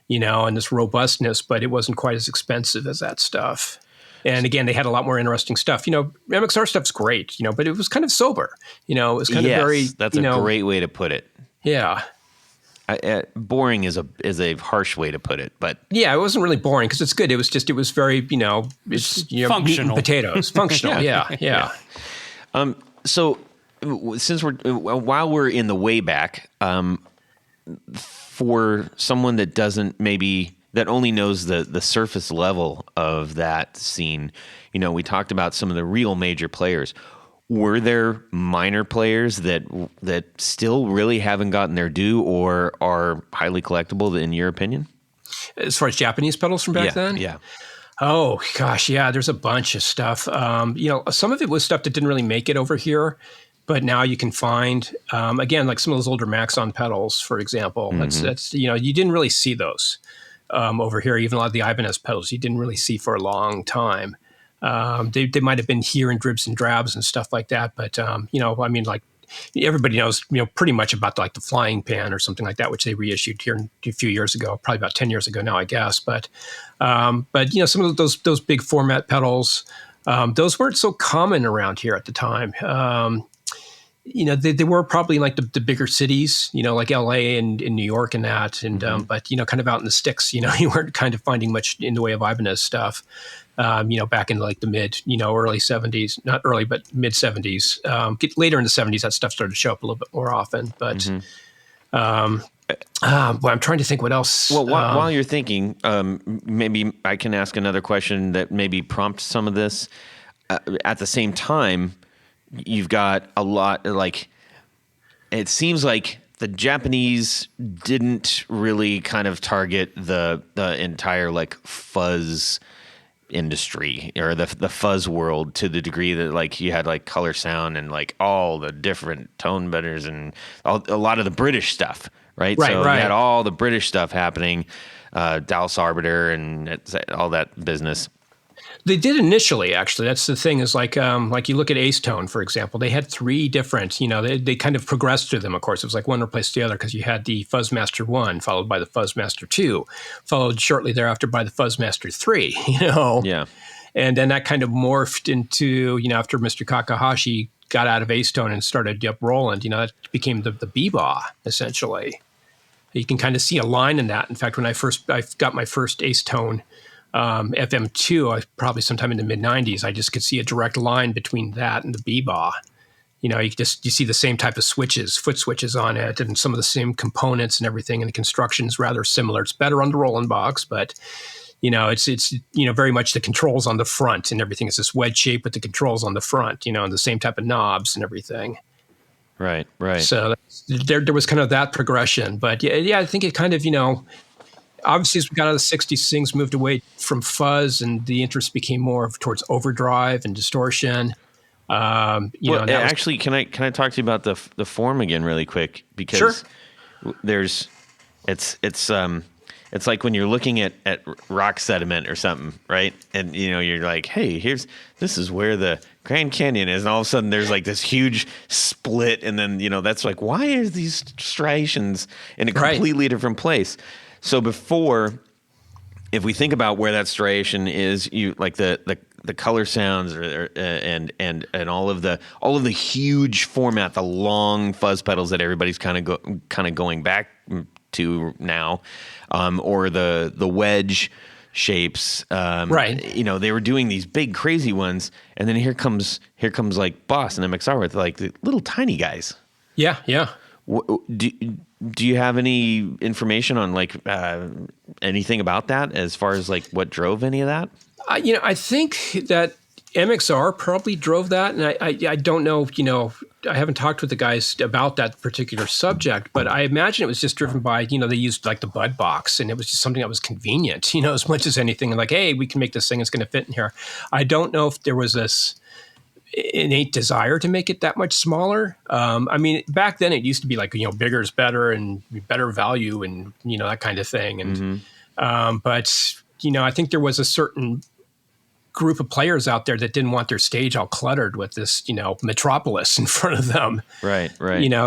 and this robustness, but it wasn't quite as expensive as that stuff. And again, they had a lot more interesting stuff. MXR stuff's great, but it was kind of sober. It was kind of very. That's a great way to put it. Yeah. Boring is a harsh way to put it, but yeah, it wasn't really boring because it's good. It was very, it's functional, meat and potatoes, functional. Yeah. So since while we're in the way back, for someone that that only knows the surface level of that scene, we talked about some of the real major players. Were there minor players that still really haven't gotten their due or are highly collectible, in your opinion? As far as Japanese pedals from back then? Yeah. Oh, gosh, yeah, there's a bunch of stuff. Some of it was stuff that didn't really make it over here, but now you can find, again, like some of those older Maxon pedals, for example. Mm-hmm. That's you didn't really see those over here. Even a lot of the Ibanez pedals you didn't really see for a long time. They might have been here in dribs and drabs and stuff like that. But, like everybody knows, pretty much about like the Flying Pan or something like that, which they reissued here a few years ago, probably about 10 years ago now, I guess. But some of those big format pedals, those weren't so common around here at the time. They were probably like the bigger cities, like LA and in New York and that. And, but, kind of out in the sticks, you weren't kind of finding much in the way of Ibanez stuff. back in like the early 70s, not early, but mid 70s. Later in the 70s, that stuff started to show up a little bit more often. But well, I'm trying to think what else. Well, while you're thinking, maybe I can ask another question that maybe prompts some of this. At the same time, you've got a lot, like, it seems like the Japanese didn't really kind of target the entire like fuzz industry or the fuzz world to the degree that like you had like color sound and like all the different tone betters and a lot of the British stuff, right? So you had all the British stuff happening, Dallas Arbiter and all that business. They did initially, actually. That's the thing is like you look at Ace Tone, for example. They had three different, they kind of progressed through them, of course. It was like one replaced the other because you had the Fuzzmaster 1, followed by the Fuzzmaster 2, followed shortly thereafter by the Fuzzmaster 3, Yeah. And then that kind of morphed into, after Mr. Kakahashi got out of Ace Tone and started up Roland, that became the Bebop, essentially. You can kind of see a line in that. In fact, when I got my first Ace Tone FM2, probably sometime in the mid-90s, I just could see a direct line between that and the Bebop. You see the same type of switches, foot switches on it, and some of the same components and everything, and the construction is rather similar. It's better on the Roland box, but it's very much the controls on the front and everything. It's this wedge shape with the controls on the front, and the same type of knobs and everything. Right. So there was kind of that progression, but yeah, I think it kind of, obviously, as we got out of the 60s, things moved away from fuzz, and the interest became more towards overdrive and distortion. Actually, can I talk to you about the form again really quick? Because it's like when you're looking at rock sediment or something, right? And you're like, hey, this is where the Grand Canyon is, and all of a sudden there's like this huge split, and then that's like, why are these striations in a completely different place? So before, if we think about where that striation is, you like the color sounds and all of the huge format, the long fuzz pedals that everybody's kind of going back to now, or the wedge shapes, they were doing these big crazy ones, and then here comes like Boss and MXR with like the little tiny guys. Yeah. Do you have any information on like anything about that as far as like what drove any of that? I think that MXR probably drove that, and I don't know. I haven't talked with the guys about that particular subject, but I imagine it was just driven by they used like the Bud box, and it was just something that was convenient, as much as anything. And like, hey, we can make this thing; it's going to fit in here. I don't know if there was this innate desire to make it that much smaller. Back then it used to be like, bigger is better and better value and, that kind of thing. And, but I think there was a certain group of players out there that didn't want their stage all cluttered with this, metropolis in front of them. Right.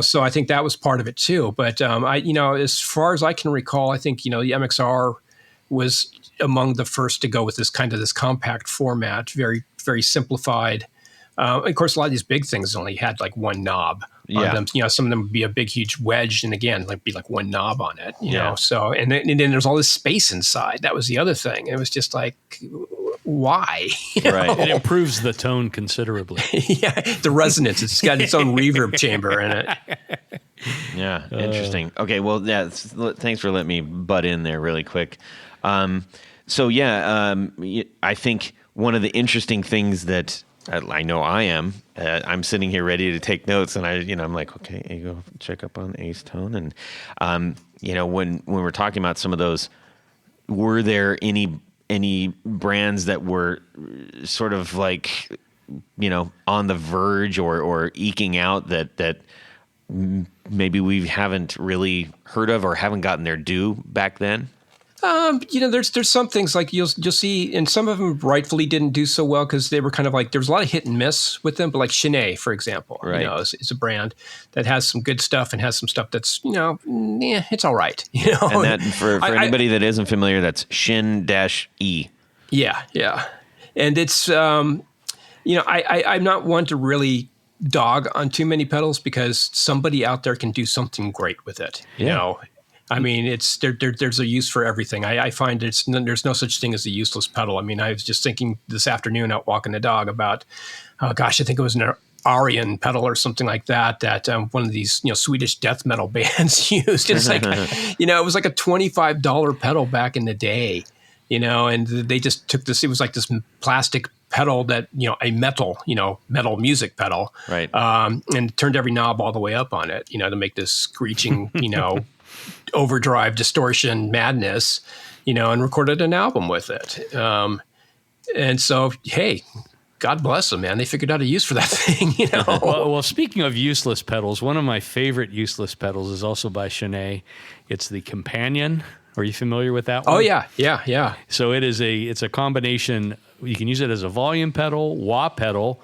So I think that was part of it too. But, as far as I can recall, I think, the MXR was among the first to go with this compact format, very, very simplified. Of course, a lot of these big things only had like one knob on them. Some of them would be a big, huge wedge, and again, like be like one knob on it. You know, so and then there's all this space inside. That was the other thing. It was just like, why? Right. It improves the tone considerably. The resonance. It's got its own reverb chamber in it. Yeah, interesting. Okay, well, thanks for letting me butt in there really quick. I think one of the interesting things that I know I'm sitting here ready to take notes, and I'm like, okay, go check up on Ace Tone, and when we're talking about some of those, were there any brands that were sort of like on the verge or eking out that maybe we haven't really heard of or haven't gotten their due back then? There's some things like you'll see, and some of them rightfully didn't do so well because they were kind of like, there was a lot of hit and miss with them, but like Shindashe, for example, is a brand that has some good stuff and has some stuff that's, it's all right. And that for anybody that isn't familiar, that's Shindashe. Yeah. And it's, I'm not one to really dog on too many pedals because somebody out there can do something great with it. I mean, there's a use for everything. I find there's no such thing as a useless pedal. I mean, I was just thinking this afternoon out walking the dog about, I think it was an Aryan pedal or something like that one of these Swedish death metal bands used. It's like, it was like a $25 pedal back in the day, and they just took this. It was like this plastic pedal that a metal music pedal, right? And turned every knob all the way up on it, to make this screeching, overdrive distortion madness, and recorded an album with it. And so, hey, God bless them, man. They figured out a use for that thing, Well, speaking of useless pedals, one of my favorite useless pedals is also by Shindashe. It's the Companion. Are you familiar with that one? Oh, yeah. So it's a combination. You can use it as a volume pedal, wah pedal,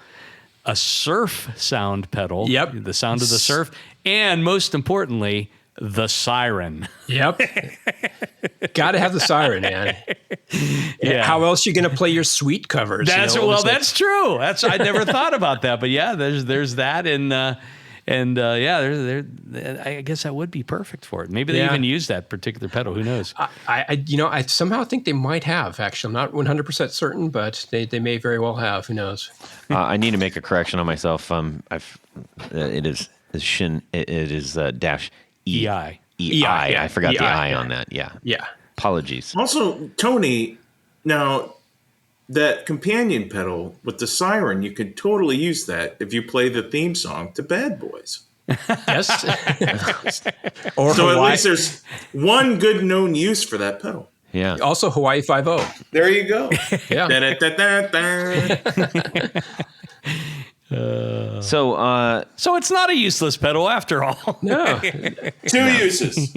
a surf sound pedal, the sound of the surf, and most importantly, the siren. Yep. Got to have the siren, man. Yeah. How else are you going to play your Sweet covers? That's true. I never thought about that, but yeah, there's that, I guess that would be perfect for it. Maybe they even use that particular pedal. Who knows? I somehow think they might have. Actually, I'm not 100% certain, but they may very well have. Who knows? I need to make a correction on myself. It is dash EI. I forgot the I on that. Yeah. Apologies. Also, Tony, now that companion pedal with the siren, you could totally use that if you play the theme song to Bad Boys. Yes. Or so Hawaii. At least there's one good known use for that pedal. Yeah. Also Hawaii 5-0. There you go. Yeah. So it's not a useless pedal after all. No. Two uses.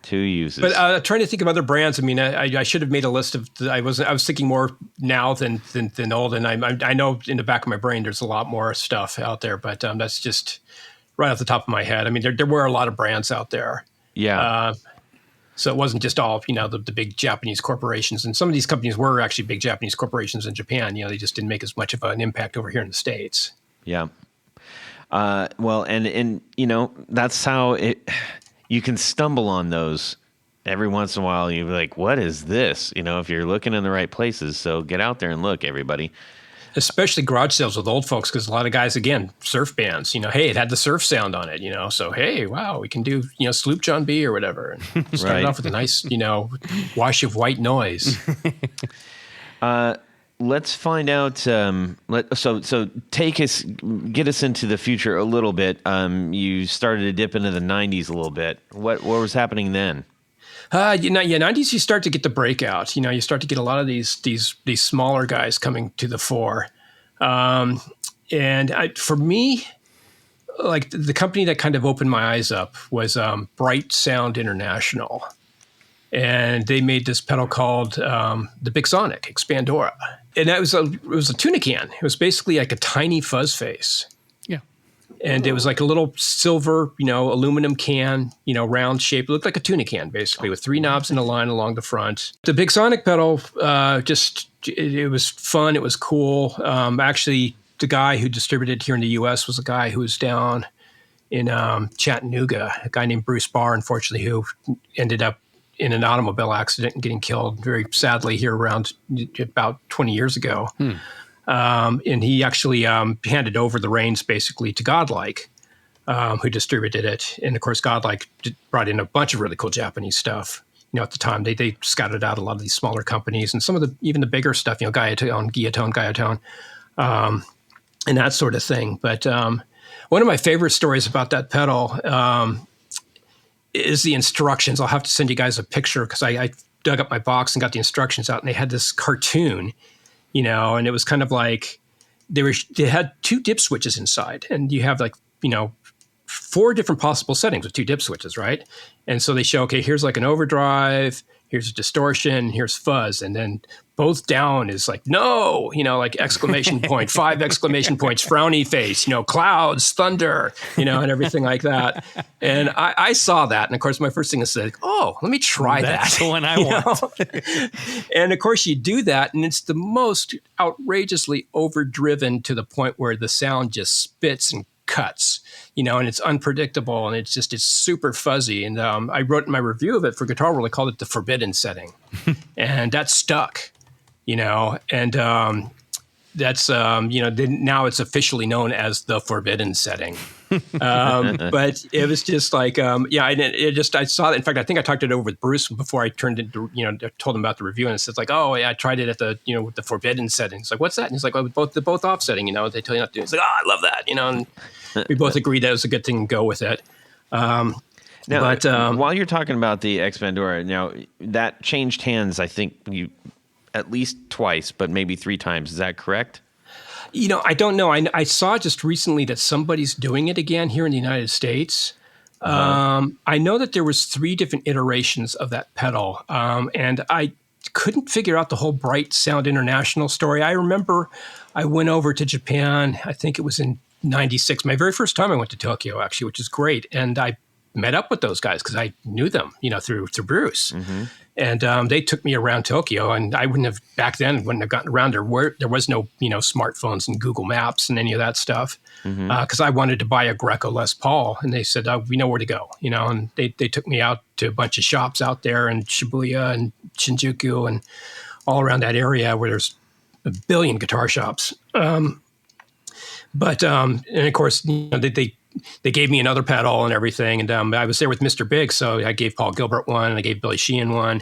Two uses. But trying to think of other brands. I mean, I should have made a list of. I was thinking more now than old, and I know in the back of my brain there's a lot more stuff out there, but that's just right off the top of my head. I mean, there were a lot of brands out there. Yeah. So it wasn't just all the big Japanese corporations, and some of these companies were actually big Japanese corporations in Japan. They just didn't make as much of an impact over here in the States. Yeah. Well, and that's how it. You can stumble on those every once in a while. You're like, what is this? If you're looking in the right places. So get out there and look, everybody. Especially garage sales with old folks, because a lot of guys, again, surf bands, hey, it had the surf sound on it, so, hey, wow, we can do, Sloop John B or whatever. And start off with a nice, wash of white noise. Let's find out. So get us into the future a little bit. You started to dip into the 90s a little bit. What was happening then? 90s, you start to get the breakout. You start to get a lot of these smaller guys coming to the fore. For me, like the company that kind of opened my eyes up was Bright Sound International. And they made this pedal called the Bixonic XPandora. And it was a tuna can. It was basically like a tiny fuzz face. Yeah. And it was like a little silver, aluminum can, round shape. It looked like a tuna can, basically, with three knobs in a line along the front. The Bixonic pedal, it was fun. It was cool. Actually, the guy who distributed here in the U.S. was a guy who was down in Chattanooga, a guy named Bruce Barr, unfortunately, who ended up in an automobile accident and getting killed very sadly here around about 20 years ago. And he actually handed over the reins basically to Godlike, who distributed it. And of course, Godlike brought in a bunch of really cool Japanese stuff. At the time, they scouted out a lot of these smaller companies and some of even the bigger stuff, Guillotone, and that sort of thing. But one of my favorite stories about that pedal is the instructions. I'll have to send you guys a picture because I dug up my box and got the instructions out, and they had this cartoon, and it was kind of like they had two dip switches inside, and you have 4 different possible settings with 2 dip switches, right? And so they show, okay, here's like an overdrive, here's a distortion, here's fuzz, and then both down is like, no, like exclamation point, 5 exclamation points, frowny face, clouds, thunder, and everything like that. And I saw that. And of course, my first thing is like, oh, let me try That's the one I want. And of course you do that. And it's the most outrageously overdriven to the point where the sound just spits and cuts, and it's unpredictable, and it's super fuzzy. And I wrote in my review of it for Guitar World, I called it the forbidden setting, and that stuck, and that's now it's officially known as the forbidden setting. But it was just like I saw it. In fact, I think I talked it over with Bruce before I turned it to, told him about the review, and it says like, oh yeah, I tried it at the with the forbidden setting. It's like, what's that? And he's like, well, both offsetting, they tell you not to do it. It's like, oh, I love that, and we both agreed that it was a good thing to go with it. Now, while you're talking about the XPandora, now that changed hands, I think you at least twice, but maybe 3 times. Is that correct? I don't know. I saw just recently that somebody's doing it again here in the United States. I know that there was 3 different iterations of that pedal, and I couldn't figure out the whole Bright Sound International story. I remember I went over to Japan, I think it was in 96, my very first time I went to Tokyo, actually, which is great. And I met up with those guys because I knew them, through Bruce. Mm-hmm. And they took me around Tokyo, and I wouldn't have gotten around there. There was no, smartphones and Google Maps and any of that stuff. Because I wanted to buy a Greco Les Paul, and they said, we know where to go, and they took me out to a bunch of shops out there in Shibuya and Shinjuku and all around that area where there's a billion guitar shops. And of course, they gave me another pedal and everything. And I was there with Mr. Big. So I gave Paul Gilbert one, and I gave Billy Sheehan one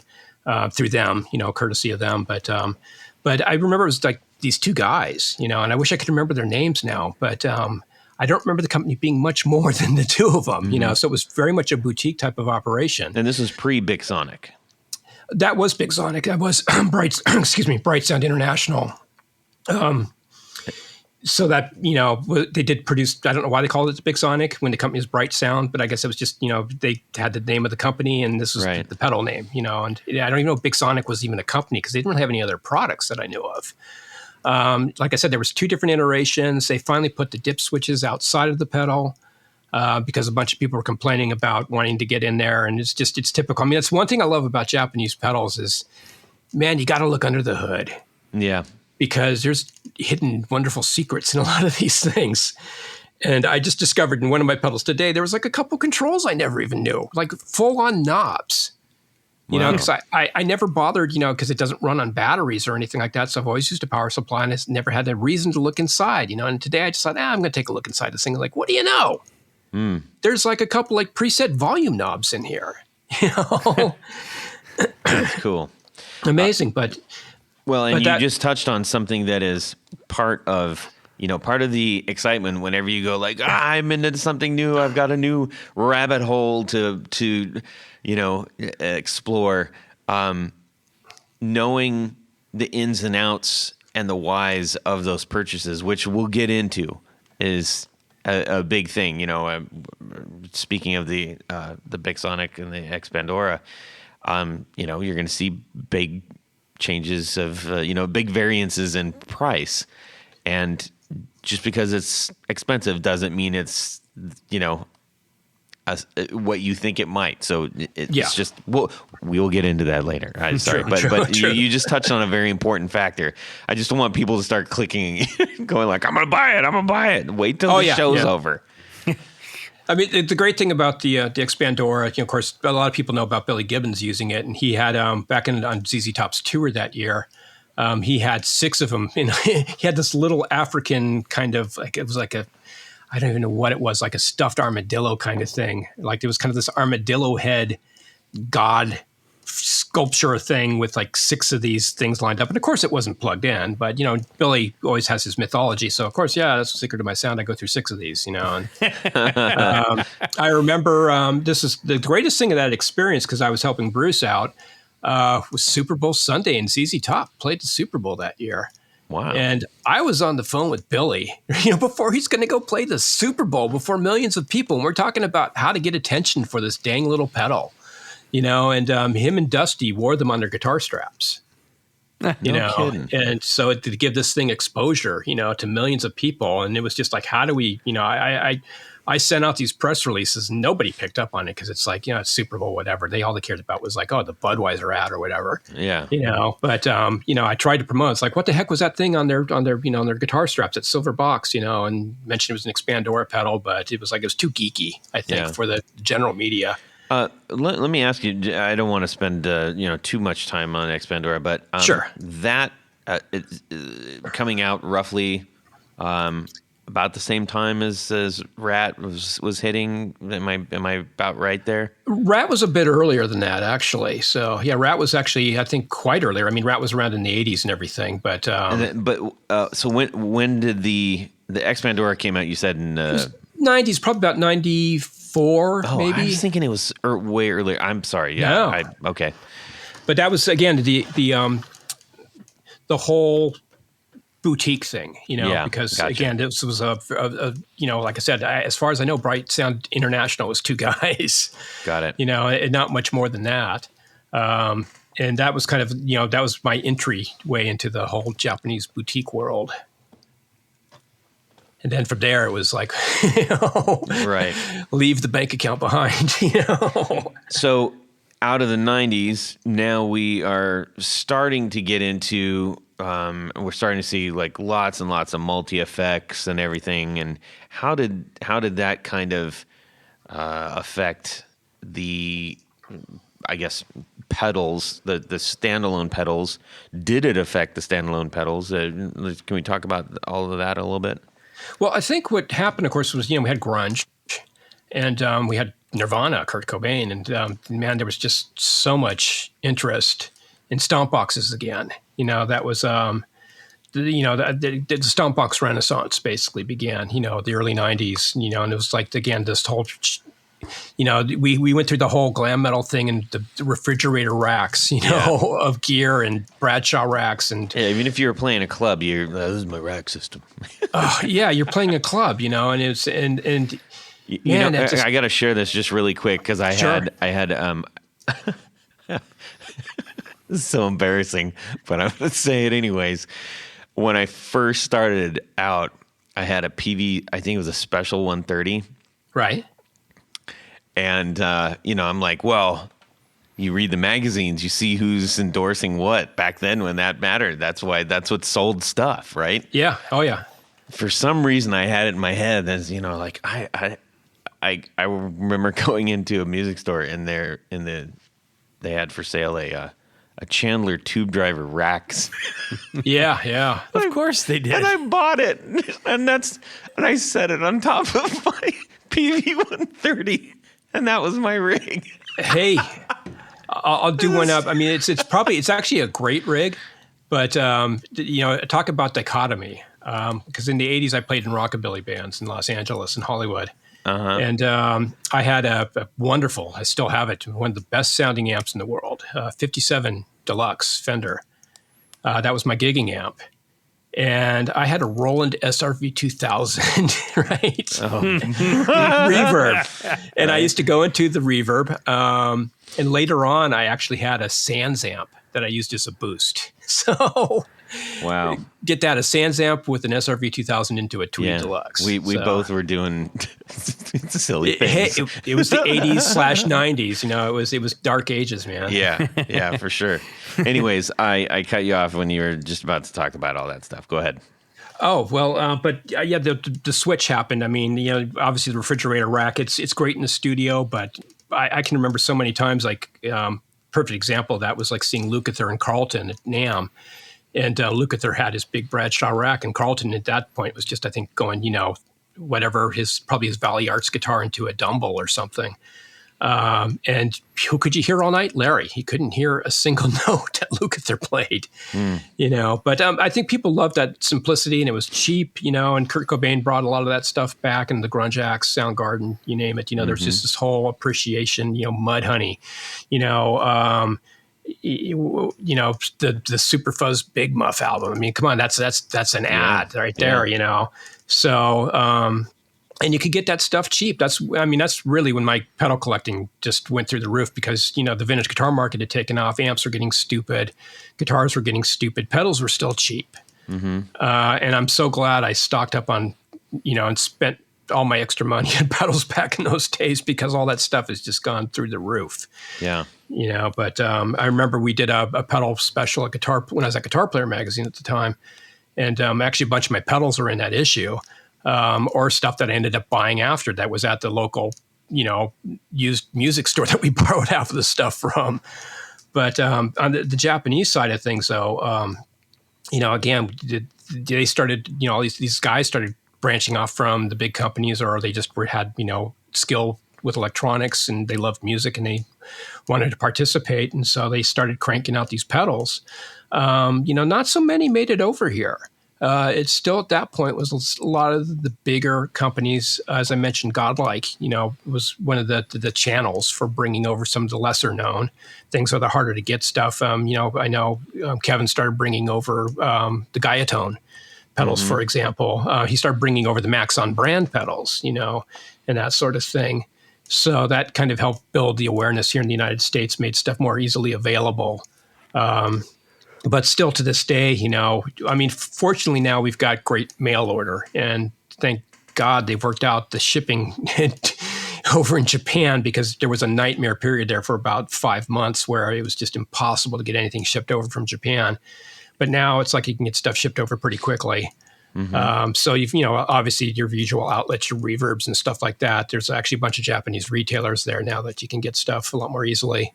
through them, courtesy of them. But I remember it was like these 2 guys, and I wish I could remember their names now. But I don't remember the company being much more than the 2 of them, So it was very much a boutique type of operation. And this was pre-Bixonic. That was Bixonic. That was Bright Sound International. So that, they did produce, I don't know why they called it Bixonic when the company was Bright Sound, but I guess it was just, they had the name of the company, and this was the pedal name, and I don't even know if Bixonic was even a company because they didn't have any other products that I knew of. Like I said, there was 2 different iterations. They finally put the dip switches outside of the pedal because a bunch of people were complaining about wanting to get in there, and it's typical. I mean, that's one thing I love about Japanese pedals is, man, you got to look under the hood. Yeah. Because there's hidden wonderful secrets in a lot of these things. And I just discovered in one of my pedals today, there was like a couple controls I never even knew, like full-on knobs. Because I never bothered, because it doesn't run on batteries or anything like that. So I've always used a power supply, and I never had a reason to look inside, And today I just thought, I'm going to take a look inside this thing. Like, what do you know? There's like a couple like preset volume knobs in here. That's cool. Amazing, but... Well, and you just touched on something that is part of the excitement whenever you go like, I'm into something new. I've got a new rabbit hole to explore. Knowing the ins and outs and the whys of those purchases, which we'll get into, is a big thing. Speaking of the Bixonic and the XPandora, you're going to see big changes of big variances in price, and just because it's expensive doesn't mean it's what you think it might. So it's just we will get into that later. I'm sorry, but you just touched on a very important factor. I just don't want people to start clicking, going like, I'm gonna buy it. Wait till the show's over. I mean, the great thing about the XPandora, of course, a lot of people know about Billy Gibbons using it, and he had back on ZZ Top's tour that year, he had 6 of them. He had this little African kind of like, it was like I don't even know what it was, like a stuffed armadillo kind of thing. Like there was kind of this armadillo head god sculpture thing with like 6 of these things lined up. And of course it wasn't plugged in, but Billy always has his mythology. So of course, that's the secret of my sound. I go through 6 of these, And, I remember this is the greatest thing of that experience because I was helping Bruce out was Super Bowl Sunday, and ZZ Top played the Super Bowl that year. Wow. And I was on the phone with Billy, before he's going to go play the Super Bowl before millions of people. And we're talking about how to get attention for this dang little pedal. And him and Dusty wore them on their guitar straps, kidding. And so to give this thing exposure, to millions of people. And it was just like, how do we, I I sent out these press releases. And nobody picked up on it because it's like, it's Super Bowl, whatever. All they cared about was like, oh, the Budweiser ad or whatever. Yeah. But I tried to promote. It's like, what the heck was that thing on their on their guitar straps? That silver box, and mentioned it was an XPandora pedal, but it was too geeky, I think, for the general media. Let me ask you. I don't want to spend too much time on XPandora, but sure. That coming out roughly about the same time as Rat was hitting. Am I about right there? Rat was a bit earlier than that, actually. So yeah, Rat was actually, I think, quite earlier. I mean, Rat was around in the 80s and everything, but so when did the XPandora came out? You said in 90s, probably about 94, maybe. I was thinking it was way earlier. I'm sorry. Yeah. No. Okay. But that was again the whole boutique thing, because gotcha. Again, this was a like I said, as far as I know, Bright Sound International was 2 guys. Got it. And not much more than that. And that was kind of, that was my entryway into the whole Japanese boutique world. And then from there, it was like, right, leave the bank account behind, So out of the 90s, now we are starting to get into, we're starting to see like lots and lots of multi-effects and everything. And how did that kind of affect the, I guess, pedals, the standalone pedals? Did it affect the standalone pedals? Can we talk about all of that a little bit? Well, I think what happened, of course, was, we had grunge and we had Nirvana, Kurt Cobain, and man, there was just so much interest in stomp boxes again. That was, the stomp box renaissance basically began, the early 90s, and it was like, again, this whole, we went through the whole glam metal thing and the refrigerator racks, of gear and Bradshaw racks. And even if you were playing a club, this is my rack system. Yeah, you're playing a club, and it's, and I got to share this just really quick because I had this is so embarrassing, but I'm going to say it anyways. When I first started out, I had a PV, I think it was a Special 130. Right. And, I'm like, well, you read the magazines, you see who's endorsing what. Back then when that mattered, that's what sold stuff, right? Yeah. Oh, yeah. For some reason, I had it in my head as, like I remember going into a music store and they had for sale a Chandler tube driver racks. Yeah. Of course they did. And I bought it, and I set it on top of my PV 130, and that was my rig. Hey, I'll do one up. I mean, it's actually a great rig, but talk about dichotomy. Because in the 80s, I played in rockabilly bands in Los Angeles and Hollywood. Uh-huh. And I had a wonderful, I still have it, one of the best sounding amps in the world, 57 Deluxe Fender. That was my gigging amp. And I had a Roland SRV 2000, right? Oh. Reverb. And I used to go into the reverb. And later on, I actually had a Sans amp that I used as a boost. So... Wow. Get that, a Sans amp with an SRV 2000 into a Tweed Deluxe. We both were doing silly things. It was the 80s/90s, it was dark ages, man. Yeah, for sure. Anyways, I cut you off when you were just about to talk about all that stuff. Go ahead. Oh, well, the switch happened. I mean, obviously the refrigerator rack, it's great in the studio, but I can remember so many times, like, perfect example of that was like seeing Lukather and Carlton at NAMM. And Lukather had his big Bradshaw rack, and Carlton at that point was just, I think, going, whatever, probably his Valley Arts guitar into a Dumble or something. And who could you hear all night? Larry. He couldn't hear a single note that Lukather played, But I think people loved that simplicity, and it was cheap, and Kurt Cobain brought a lot of that stuff back, and the grunge acts, Soundgarden, you name it. There's just this whole appreciation, Mudhoney, the Super Fuzz Big Muff album. I mean, come on, that's an ad right there, So, and you could get that stuff cheap. That's really when my pedal collecting just went through the roof because, the vintage guitar market had taken off. Amps were getting stupid. Guitars were getting stupid. Pedals were still cheap. Mm-hmm. And I'm so glad I stocked up on, and spent all my extra money and pedals back in those days because all that stuff has just gone through the roof. Yeah. But I remember we did a pedal special when I was at Guitar Player magazine at the time. And actually a bunch of my pedals are in that issue, or stuff that I ended up buying after that was at the local, used music store that we borrowed half of the stuff from. But on the Japanese side of things, though, again, they started, these guys started branching off from the big companies, or they just had, skill with electronics and they loved music and they wanted to participate. And so they started cranking out these pedals. Not so many made it over here. It's still at that point was a lot of the bigger companies, as I mentioned, Godlike, was one of the channels for bringing over some of the lesser known things or the harder to get stuff. I know Kevin started bringing over the Gaiatone pedals, for example. He started bringing over the Maxon brand pedals, and that sort of thing. So that kind of helped build the awareness here in the United States, made stuff more easily available. But still to this day, fortunately now we've got great mail order, and thank God they've worked out the shipping over in Japan, because there was a nightmare period there for about 5 months where it was just impossible to get anything shipped over from Japan. But now it's like you can get stuff shipped over pretty quickly. So you've, obviously your visual outlets, your reverbs and stuff like that. There's actually a bunch of Japanese retailers there now that you can get stuff a lot more easily.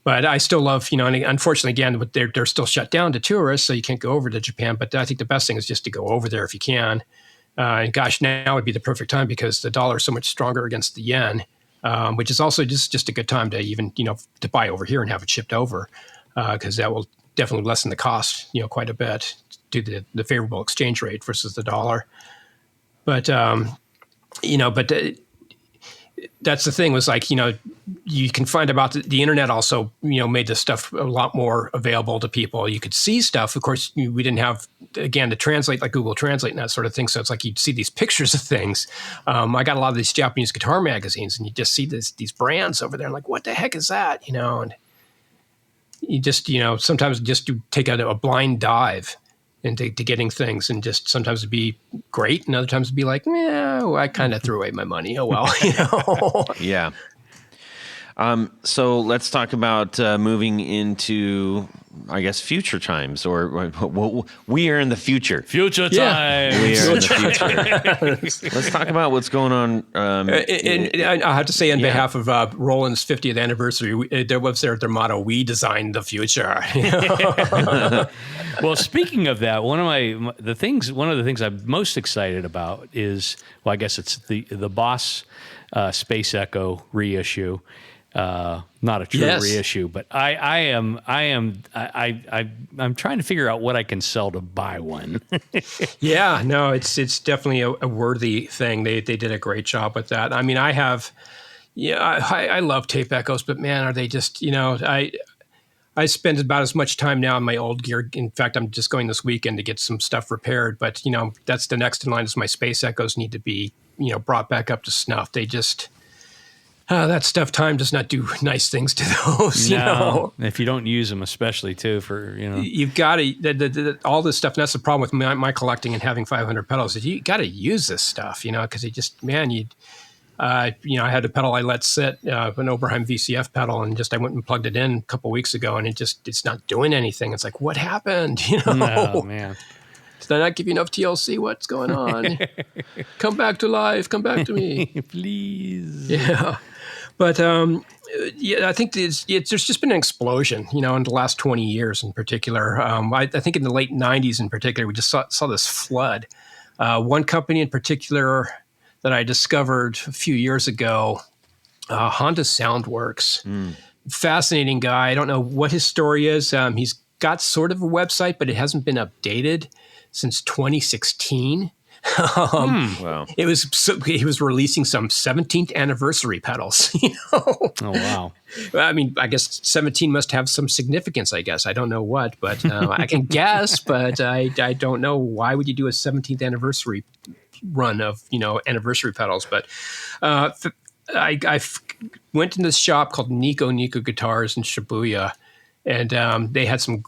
But I still love, and unfortunately, again, they're still shut down to tourists, so you can't go over to Japan. But I think the best thing is just to go over there if you can. And gosh, now would be the perfect time because the dollar is so much stronger against the yen, which is also just a good time to even, to buy over here and have it shipped over, because that will definitely lessen the cost, quite a bit due to the favorable exchange rate versus the dollar. But, that's the thing was like, you can find about the internet also, made this stuff a lot more available to people. You could see stuff. Of course, we didn't have, again, to translate like Google Translate and that sort of thing. So it's like you'd see these pictures of things. I got a lot of these Japanese guitar magazines and you just see these brands over there. And like, what the heck is that? And you just, sometimes just to take a blind dive into getting things, and just sometimes it'd be great and other times it'd be like, I kind of threw away my money. Oh, well, Yeah. So let's talk about moving into, I guess, future times, or we are in the future. Future time. We are in the future. Let's talk about what's going on. And I have to say, on behalf of Roland's 50th anniversary, there was their motto: "We designed the future." Well, speaking of that, one of the things I'm most excited about is, well, I guess it's the Boss Space Echo reissue. Not a true reissue, but I'm trying to figure out what I can sell to buy one. Yeah, no, it's definitely a worthy thing. They did a great job with that. I mean, I love tape echoes, but man, are they just, I spend about as much time now on my old gear. In fact, I'm just going this weekend to get some stuff repaired, but that's the next in line is my Space Echoes need to be, brought back up to snuff. They just, that stuff, time does not do nice things to those. No, if you don't use them, especially too for you've got to all this stuff. And that's the problem with my collecting and having 500 pedals. Is you got to use this stuff, because it just I had a pedal I let sit, an Oberheim VCF pedal, and I went and plugged it in a couple weeks ago, and it's not doing anything. It's like, what happened? Oh man. Did I not give you enough TLC? What's going on? Come back to life. Come back to me, please. Yeah. But I think there's just been an explosion, in the last 20 years in particular. I think in the late 90s in particular, we just saw this flood. One company in particular that I discovered a few years ago, Honda Soundworks. Fascinating guy. I don't know what his story is. He's got sort of a website, but it hasn't been updated since 2016. Wow. He was releasing some 17th anniversary pedals. Oh wow. I mean, I guess 17 must have some significance. I guess I don't know what, but I can guess. But I don't know why would you do a 17th anniversary run of anniversary pedals. But I went in this shop called Nico Guitars in Shibuya, and they had some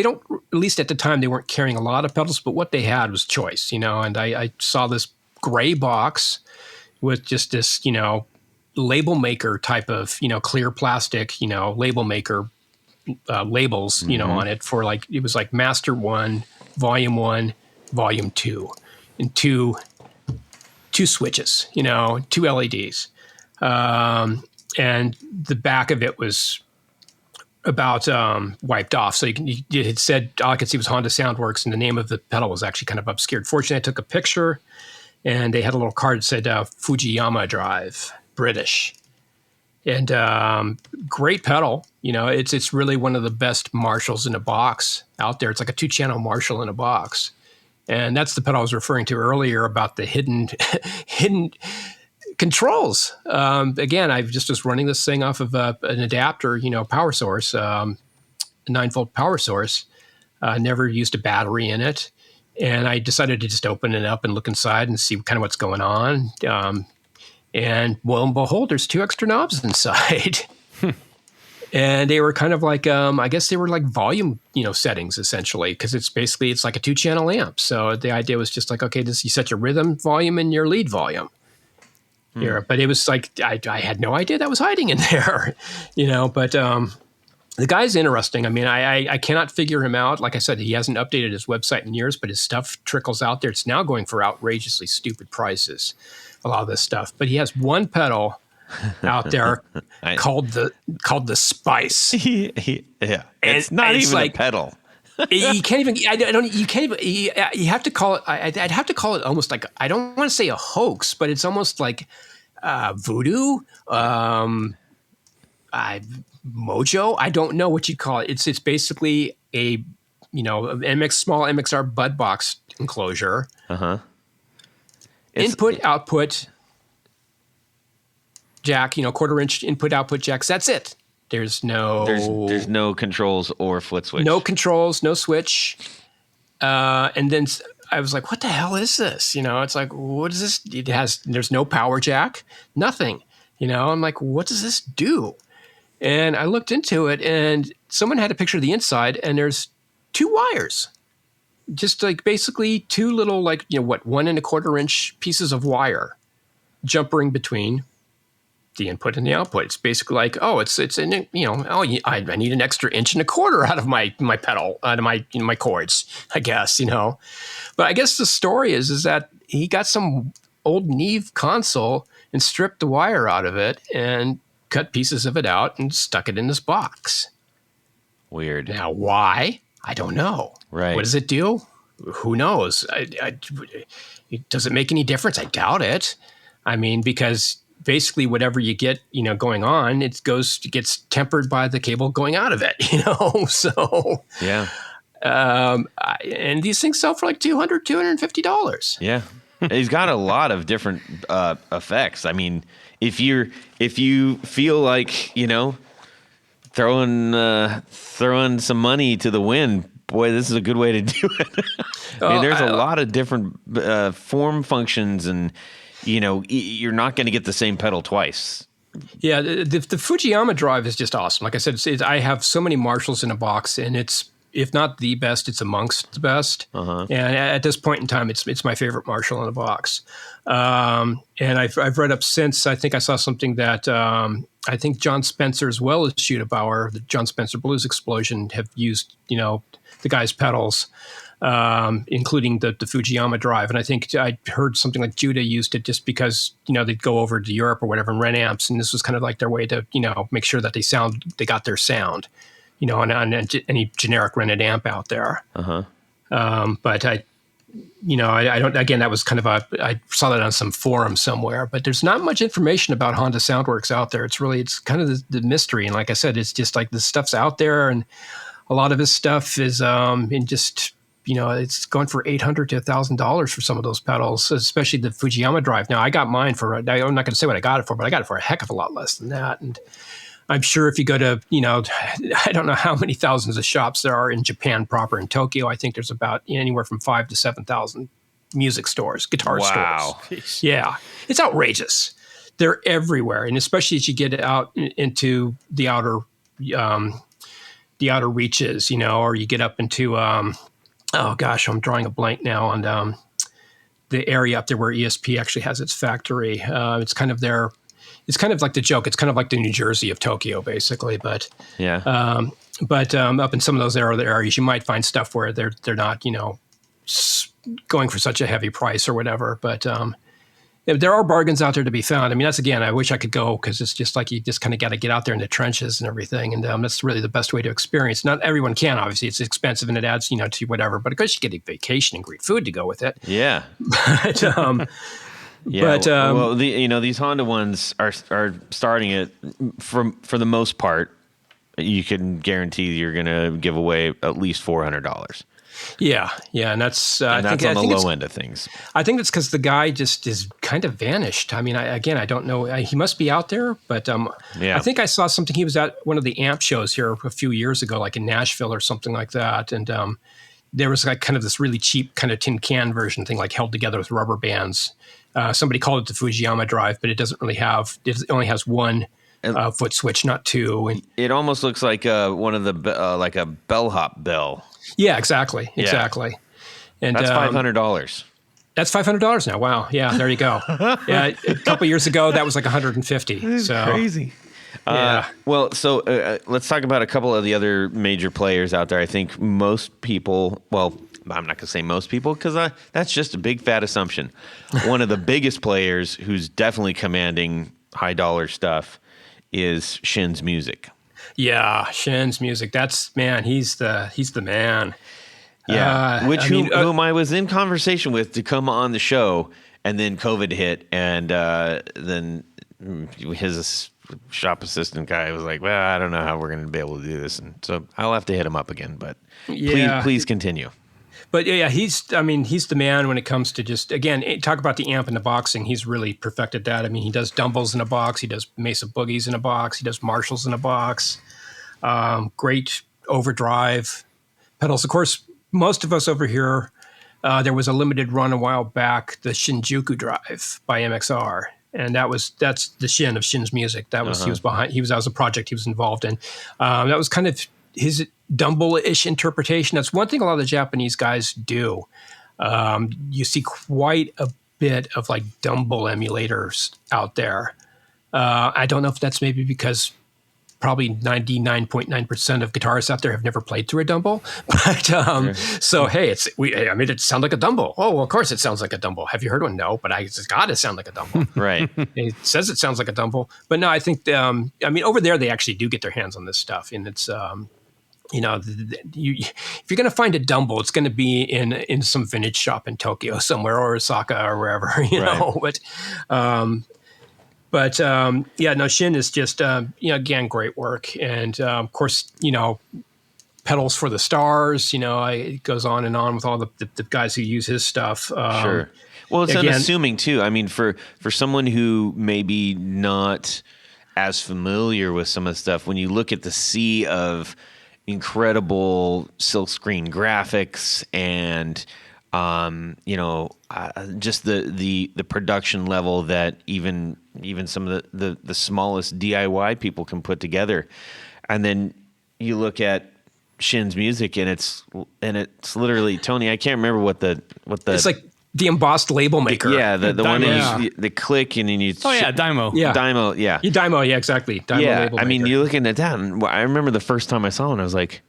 don't, at least at the time, they weren't carrying a lot of pedals, but what they had was choice, and I saw this gray box with just this, label maker type of, clear plastic, label maker labels, on it for it was like Master 1, Volume 2, and two switches, 2 LEDs. And the back of it was about wiped off. So it said, all I could see was Honda Soundworks, and the name of the pedal was actually kind of obscured. Fortunately, I took a picture, and they had a little card that said Fujiyama Drive, British. And great pedal. It's really one of the best Marshalls in a box out there. It's like a 2-channel Marshall in a box. And that's the pedal I was referring to earlier about the hidden controls. Again, I just was running this thing off of an adapter, power source, a 9-volt power source. Never used a battery in it. And I decided to just open it up and look inside and see kind of what's going on. And lo and behold, there's 2 extra knobs inside. And they were kind of like, I guess they were like volume, settings essentially, because it's like a 2-channel amp. So the idea was just like, okay, you set your rhythm volume and your lead volume here. But it was like, I had no idea that was hiding in there, but the guy's interesting. I mean, I cannot figure him out. Like I said, he hasn't updated his website in years, but his stuff trickles out there. It's now going for outrageously stupid prices, a lot of this stuff. But he has one pedal out there called the Spice. Yeah, it's not even like a pedal. You can't even. You can't even. You have to call it. I'd have to call it almost like, I don't want to say a hoax, but it's almost like voodoo, mojo. I don't know what you call it. It's basically a small MXR bud box enclosure. Input output jack, 1/4-inch input output jacks. That's it. There's no controls or foot switch. No controls, no switch. And then I was like, what the hell is this? It's like, what is this? There's no power jack, nothing. I'm like, what does this do? And I looked into it, and someone had a picture of the inside, and there's 2 wires. Just like basically 2 little 1 1/4-inch pieces of wire jumpering between the input and the output. It's basically like, I need an extra 1.25 inches out of my pedal, out of my chords, I guess, But I guess the story is that he got some old Neve console and stripped the wire out of it and cut pieces of it out and stuck it in this box. Weird. Now, why? I don't know. Right. What does it do? Who knows? Does it make any difference? I doubt it. I mean, because basically whatever you get, going on, it gets tempered by the cable going out of it, So yeah. And these things sell for like $200, $250. Yeah. He's got a lot of different effects. I mean, if you feel like, throwing some money to the wind, boy, this is a good way to do it. I mean, there's a lot of different form functions, and you're not going to get the same pedal twice. Yeah, the Fujiyama Drive is just awesome. Like I said, I have so many Marshalls in a box, and it's, if not the best, it's amongst the best. And at this point in time, it's my favorite Marshall in a box. And I've read up since. I think I saw something that I think John Spencer, as well as Shindashe, the John Spencer Blues Explosion, have used the guy's pedals, including the Fujiyama Drive. And I think I heard something like Judah used it just because they'd go over to Europe or whatever and rent amps, and this was kind of like their way to make sure that they got their sound. On any generic rented amp out there. But I don't, again, that was kind of I saw that on some forum somewhere, but there's not much information about Honda Soundworks out there. It's kind of the mystery. And like I said, it's just like the stuff's out there, and a lot of his stuff is, it's going for $800 to $1,000 for some of those pedals, especially the Fujiyama Drive. Now I got mine I'm not going to say what I got it for, but I got it for a heck of a lot less than that. And I'm sure if you go to, I don't know how many thousands of shops there are in Japan proper. In Tokyo, I think there's about anywhere from 5,000 to 7,000 music stores, guitar stores. Yeah, it's outrageous. They're everywhere, and especially as you get out into the outer the outer reaches, or you get up into, oh gosh, I'm drawing a blank now on the area up there where ESP actually has its factory. It's kind of like the joke. It's kind of like the New Jersey of Tokyo, basically. But up in some of those other areas, you might find stuff where they're not, going for such a heavy price or whatever. But there are bargains out there to be found. I mean, that's, again, I wish I could go, because it's just like you just kind of got to get out there in the trenches and everything. And that's really the best way to experience. Not everyone can, obviously. It's expensive and it adds, to whatever. But of course, you get a vacation and great food to go with it. Yeah. But, well, these Honda ones are starting it for the most part. You can guarantee you're going to give away at least $400. Yeah, and that's on the low end of things. I think it's because the guy just is kind of vanished. I mean, I don't know. He must be out there, but I think I saw something. He was at one of the amp shows here a few years ago, like in Nashville or something like that, and there was like kind of this really cheap kind of tin can version thing, like held together with rubber bands. Somebody called it the Fujiyama drive, but it doesn't really have. It only has one foot switch, not two. And it almost looks like one of the like a bellhop bell. Yeah, exactly. And that's $500. That's $500 now. Wow. Yeah, there you go. Yeah, a couple years ago that was like $150. That's crazy. Yeah. So let's talk about a couple of the other major players out there. I think most people, well, I'm not going to say most people, because that's just a big fat assumption. One of the biggest players who's definitely commanding high dollar stuff is Shin's Music. Yeah, Shin's Music. That's, man, he's the man. Yeah, whom I was in conversation with to come on the show, and then COVID hit, and then his shop assistant guy was like, "Well, I don't know how we're going to be able to do this," and so I'll have to hit him up again. But please continue. But yeah, he's the man when it comes to just, again, talk about the amp and the boxing. He's really perfected that. I mean, he does Dumbles in a box. He does Mesa Boogies in a box. He does Marshalls in a box. Great overdrive pedals. Of course, most of us over here, there was a limited run a while back, the Shinjuku drive by MXR. And that's the Shin of Shin's Music. That was, he was behind, that was a project he was involved in. That was kind of his Dumble-ish interpretation. That's one thing a lot of the Japanese guys do. You see quite a bit of like Dumble emulators out there. I don't know if that's maybe because probably 99.9% of guitarists out there have never played through a Dumble. But so, hey, I made it sound like a Dumble. Oh, well, of course it sounds like a Dumble. Have you heard one? No, but it's got to sound like a Dumble. Right. It says it sounds like a Dumble. But no, I think, over there, they actually do get their hands on this stuff. And it's, if you're going to find a Dumble, it's going to be in some vintage shop in Tokyo somewhere, or Osaka or wherever, know. But Shin is just, again, great work. And, of course, pedals for the stars, it goes on and on with all the guys who use his stuff. Sure. Well, it's unassuming too. I mean, for someone who maybe not as familiar with some of the stuff, when you look at the sea of incredible silkscreen graphics and just the production level that even some of the smallest DIY people can put together, and then you look at Shin's Music and it's literally, Tony, I can't remember what the it's like the embossed label maker. The one that the click and then you Dymo. Dymo, Dymo, exactly. Dymo label maker. I mean, you're looking at that, and I remember the first time I saw it, I was like,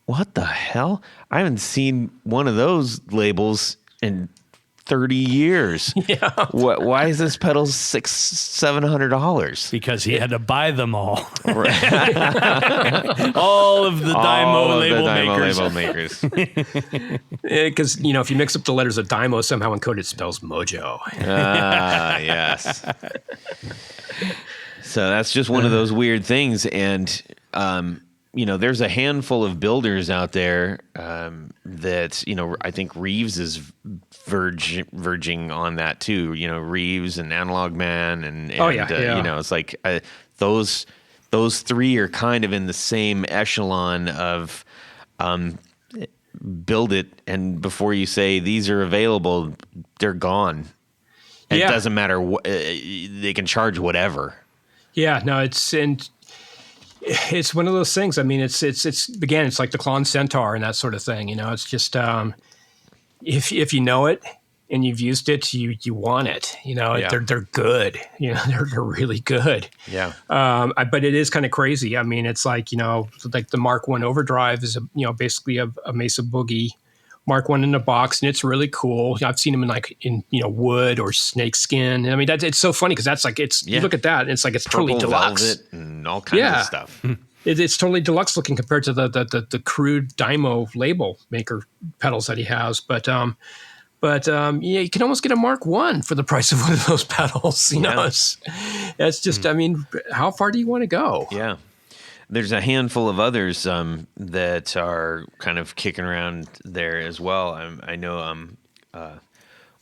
what the hell? I haven't seen one of those labels in 30 years. Yeah. Why is this pedal $700? Because he had to buy them all. Right. All of the Dymo label makers. Because, if you mix up the letters of Dymo, somehow encoded it spells Mojo. Yes. So that's just one of those weird things. And, there's a handful of builders out there that, I think Reeves is verging on that too. Reeves and Analog Man and it's like those three are kind of in the same echelon of build it, and before you say these are available, they're gone. It doesn't matter what they can charge, whatever. Yeah, no, it's It's one of those things. I mean, it's again, it's like the Klon Centaur and that sort of thing. It's just if you know it and you've used it, you want it. They're good. They're really good. Yeah. But it is kind of crazy. I mean, it's like like the Mark I overdrive is basically a Mesa Boogie Mark I in a box, and it's really cool. I've seen them in wood or snake skin. I mean, it's so funny because that's like you look at that and it's like it's Purple totally deluxe velvet and all kinds of stuff. It's totally deluxe looking compared to the crude Dymo label maker pedals that he has. But you can almost get a Mark I for the price of one of those pedals. It's just, I mean, how far do you want to go? Yeah. There's a handful of others that are kind of kicking around there as well. I know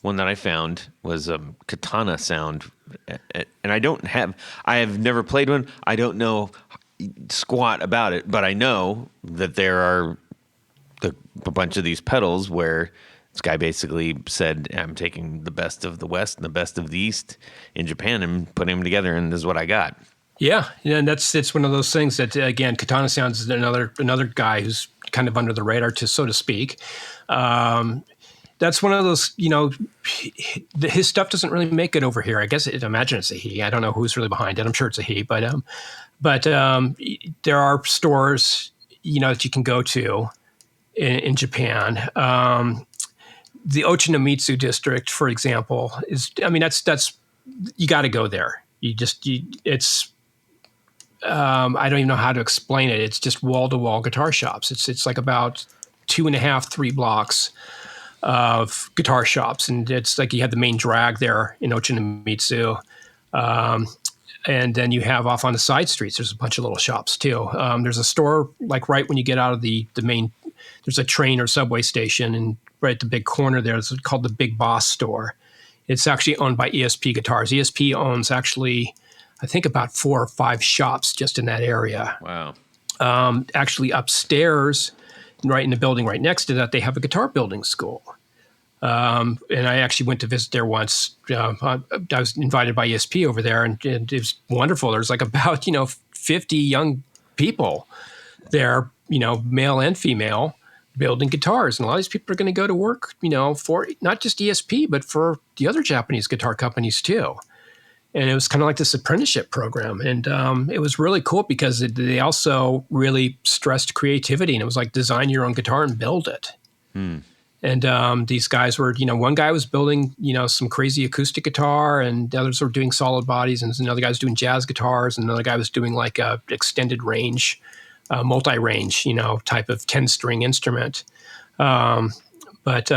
one that I found was Katana Sound, and I have never played one. I don't know squat about it, but I know that there are a bunch of these pedals where this guy basically said, I'm taking the best of the West and the best of the East in Japan and putting them together, and this is what I got. Yeah, and it's one of those things that, again, Katana Sounds is another guy who's kind of under the radar, so to speak. That's one of those, his stuff doesn't really make it over here. I guess imagine it's a he. I don't know who's really behind it. I'm sure it's a he, but there are stores, that you can go to in Japan. The Ochanomizu district, for example, that's you got to go there. I don't even know how to explain it. It's just wall-to-wall guitar shops. It's like about 2.5-3 blocks of guitar shops, and it's like you have the main drag there in Ochanomizu, and then you have off on the side streets. There's a bunch of little shops too. There's a store like right when you get out of the main. There's a train or subway station, and right at the big corner there, it's called the Big Boss store. It's actually owned by ESP Guitars. ESP owns actually, I think, about 4 or 5 shops just in that area. Wow. Actually, upstairs, right in the building right next to that, they have a guitar building school. And I actually went to visit there once. I was invited by ESP over there, and it was wonderful. There's like about 50 young people there, male and female, building guitars. And a lot of these people are going to go to work, for not just ESP, but for the other Japanese guitar companies too. And it was kind of like this apprenticeship program. And it was really cool because they also really stressed creativity. And it was like design your own guitar and build it. And these guys were, one guy was building, some crazy acoustic guitar, and the others were doing solid bodies, and another guy was doing jazz guitars, and another guy was doing like a extended range, multi-range, type of 10-string instrument. But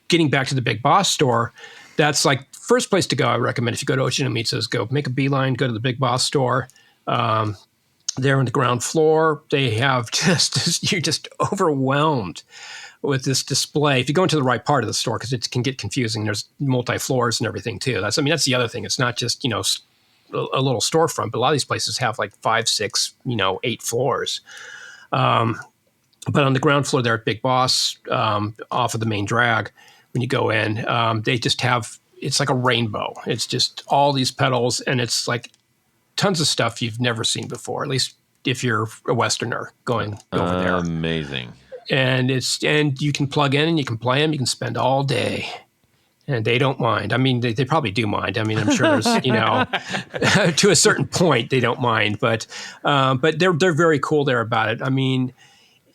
getting back to the Big Boss store, that's like first place to go. I recommend if you go to Ochanomizu, go make a beeline, go to the Big Boss store. There on the ground floor, they have you're just overwhelmed with this display. If you go into the right part of the store, because it can get confusing, there's multi-floors and everything too. That's the other thing. It's not just, a little storefront, but a lot of these places have like 5, 6, 8 floors. But on the ground floor there at Big Boss, off of the main drag, when you go in, they just have, it's like a rainbow. It's just all these pedals, and it's like tons of stuff you've never seen before, at least if you're a Westerner going over there. Amazing. And you can plug in and you can play them. You can spend all day, and they don't mind. I mean, they probably do mind. I mean, I'm sure there's, to a certain point, they don't mind, but they're very cool there about it. I mean,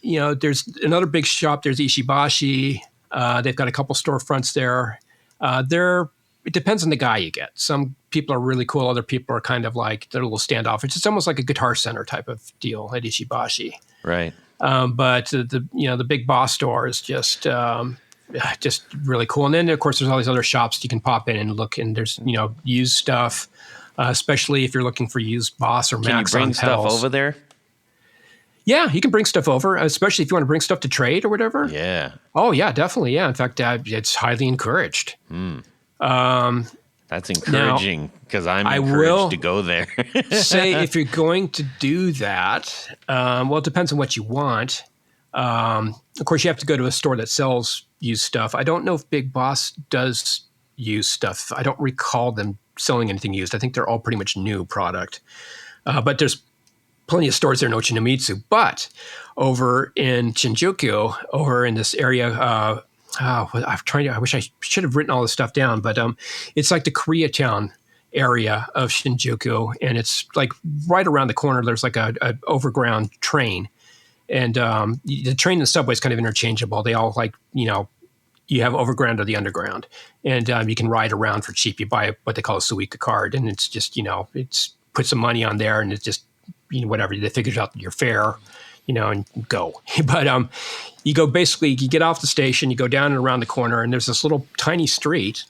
there's another big shop. There's Ishibashi. They've got a couple storefronts there. It depends on the guy you get. Some people are really cool. Other people are kind of like, they're a little standoffish. It's almost like a Guitar Center type of deal at Ishibashi. Right. But the Big Boss store is just really cool. And then of course there's all these other shops you can pop in and look, and there's used stuff, especially if you're looking for used Boss or Max. Can you bring stuff over there? Yeah, you can bring stuff over, especially if you want to bring stuff to trade or whatever. Yeah. Oh yeah, definitely. Yeah. In fact, it's highly encouraged. That's encouraging because I'm encouraged to go there. Say if you're going to do that, well, it depends on what you want. Of course, you have to go to a store that sells used stuff. I don't know if Big Boss does used stuff. I don't recall them selling anything used. I think they're all pretty much new product. But there's plenty of stores there in Ochanomizu. But over in Shinjuku, over in this area, I wish I should have written all this stuff down, but it's like the Koreatown area of Shinjuku, and it's like right around the corner. There's like a overground train, and the train and the subway is kind of interchangeable. They all you have overground or the underground, and you can ride around for cheap. You buy what they call a Suica card, and it's just it's put some money on there, and it's just whatever they figure out your fare, and go. But you go basically, you get off the station, you go down and around the corner, and there's this little tiny street,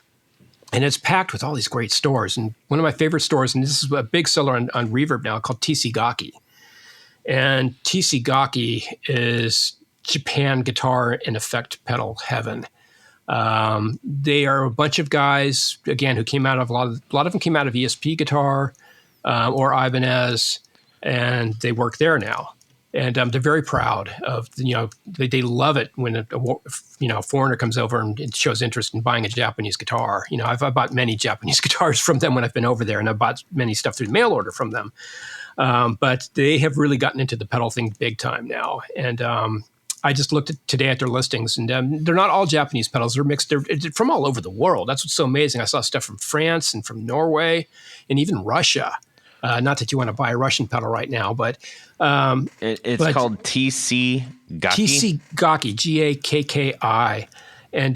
and it's packed with all these great stores. And one of my favorite stores, and this is a big seller on Reverb now, called TC Gaki. And TC Gaki is Japan guitar and effect pedal heaven. They are a bunch of guys, again, who came out of a lot of them came out of ESP guitar or Ibanez, and they work there now. And they're very proud of, they love it when a foreigner comes over and shows interest in buying a Japanese guitar. I've bought many Japanese guitars from them when I've been over there, and I've bought many stuff through mail order from them. But they have really gotten into the pedal thing big time now. And I just looked today at their listings, and they're not all Japanese pedals. They're mixed. They're from all over the world. That's what's so amazing. I saw stuff from France and from Norway and even Russia. Not that you want to buy a Russian pedal right now, but it's called TC Gaki. TC Gaki, Gakki, and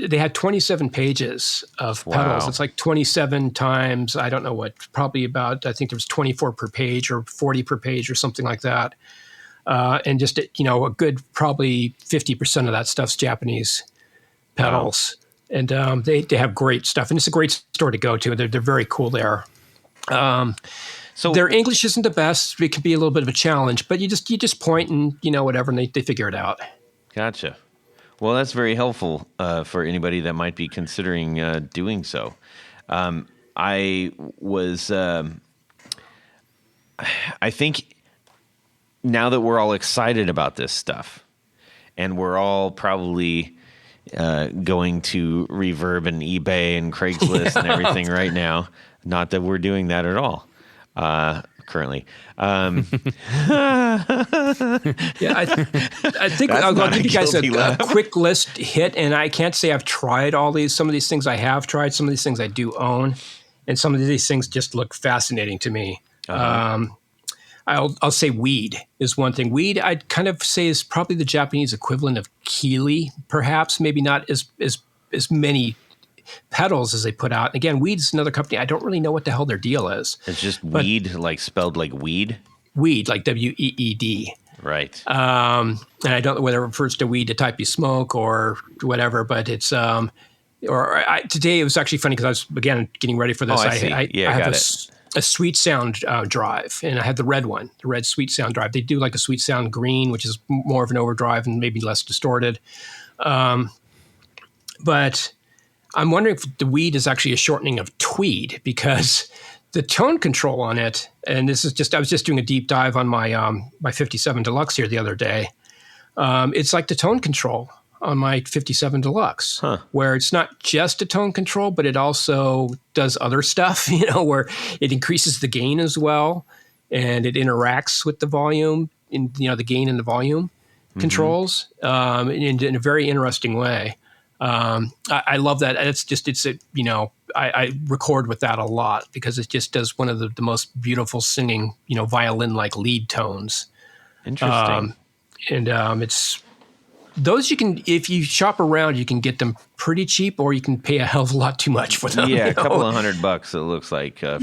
they had 27 pages of pedals. It's like 27 times, I don't know what, probably about, I think there was 24 per page or 40 per page or something like that. And just, a good probably 50% of that stuff's Japanese pedals. Wow. And they have great stuff. And it's a great store to go to. They're very cool there. So their English isn't the best. It can be a little bit of a challenge, but you just point and, whatever, and they figure it out. Gotcha. Well, that's very helpful for anybody that might be considering doing so. I think now that we're all excited about this stuff, and we're all probably going to Reverb and eBay and Craigslist and everything right now, not that we're doing that at all currently. I think I'll give you guys a quick list hit, and I can't say I've tried some of these things I have tried, some of these things I do own, and some of these things just look fascinating to me. I'll say Weed is one thing. Weed, I'd kind of say, is probably the Japanese equivalent of Keeley, perhaps, maybe not as many pedals as they put out. Again, Weed's another company. I don't really know what the hell their deal is. It's just Weed, like spelled like weed? Weed, like W-E-E-D. Right. And I don't know whether it refers to weed, the type you smoke or whatever, but it's today it was actually funny because I was, again, getting ready for this. I have a Sweet Sound drive, and I had the red one, the red Sweet Sound drive. They do like a Sweet Sound green, which is more of an overdrive and maybe less distorted. But I'm wondering if the Weed is actually a shortening of Tweed, because the tone control on it, and this is just, I was just doing a deep dive on my my 57 Deluxe here the other day. It's like the tone control on my 57 Deluxe, where it's not just a tone control, but it also does other stuff, where it increases the gain as well, and it interacts with the volume, the gain and the volume controls in a very interesting way. I love that. I record with that a lot because it just does one of the most beautiful singing, violin-like lead tones. Interesting. It's those you can, if you shop around, you can get them pretty cheap, or you can pay a hell of a lot too much for them. Yeah, a couple of $100 it looks like. I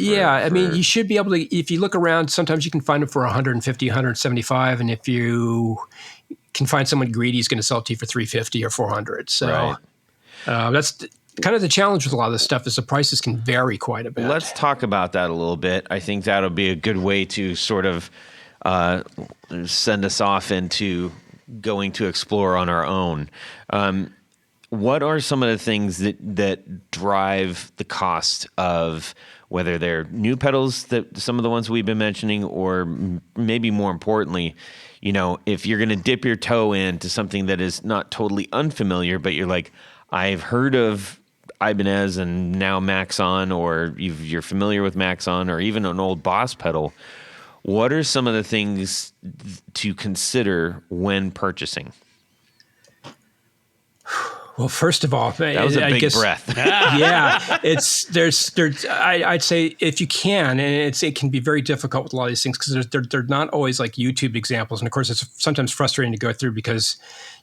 mean, you should be able to, if you look around, sometimes you can find them for 150, 175, and if you can find someone greedy, he's going to sell it to you for 350 or 400. So right. That's kind of the challenge with a lot of this stuff, is the prices can vary quite a bit. Let's talk about that a little bit. I think that'll be a good way to sort of send us off into going to explore on our own. What are some of the things that drive the cost of, whether they're new pedals, that some of the ones we've been mentioning, or maybe more importantly, if you're going to dip your toe into something that is not totally unfamiliar, but you're like, I've heard of Ibanez and now Maxon, or you're familiar with Maxon, or even an old Boss pedal. What are some of the things to consider when purchasing? Well, first of all, that was a big breath. Yeah, I'd say if you can, and it can be very difficult with a lot of these things because they're not always like YouTube examples, and of course, it's sometimes frustrating to go through because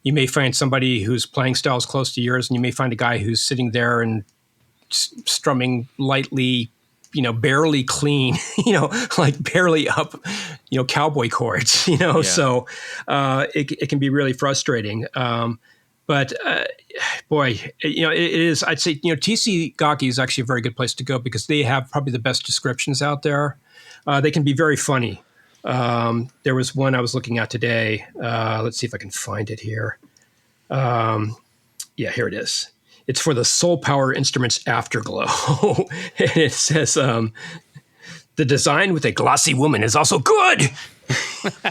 you may find somebody whose playing style is close to yours, and you may find a guy who's sitting there and strumming lightly, barely clean, like barely up, cowboy chords, So it can be really frustrating. But boy, it is. I'd say TC Gaki is actually a very good place to go because they have probably the best descriptions out there. They can be very funny. There was one I was looking at today. Let's see if I can find it here. Yeah, here it is. It's for the Soul Power Instruments Afterglow, and it says the design with a glossy woman is also good.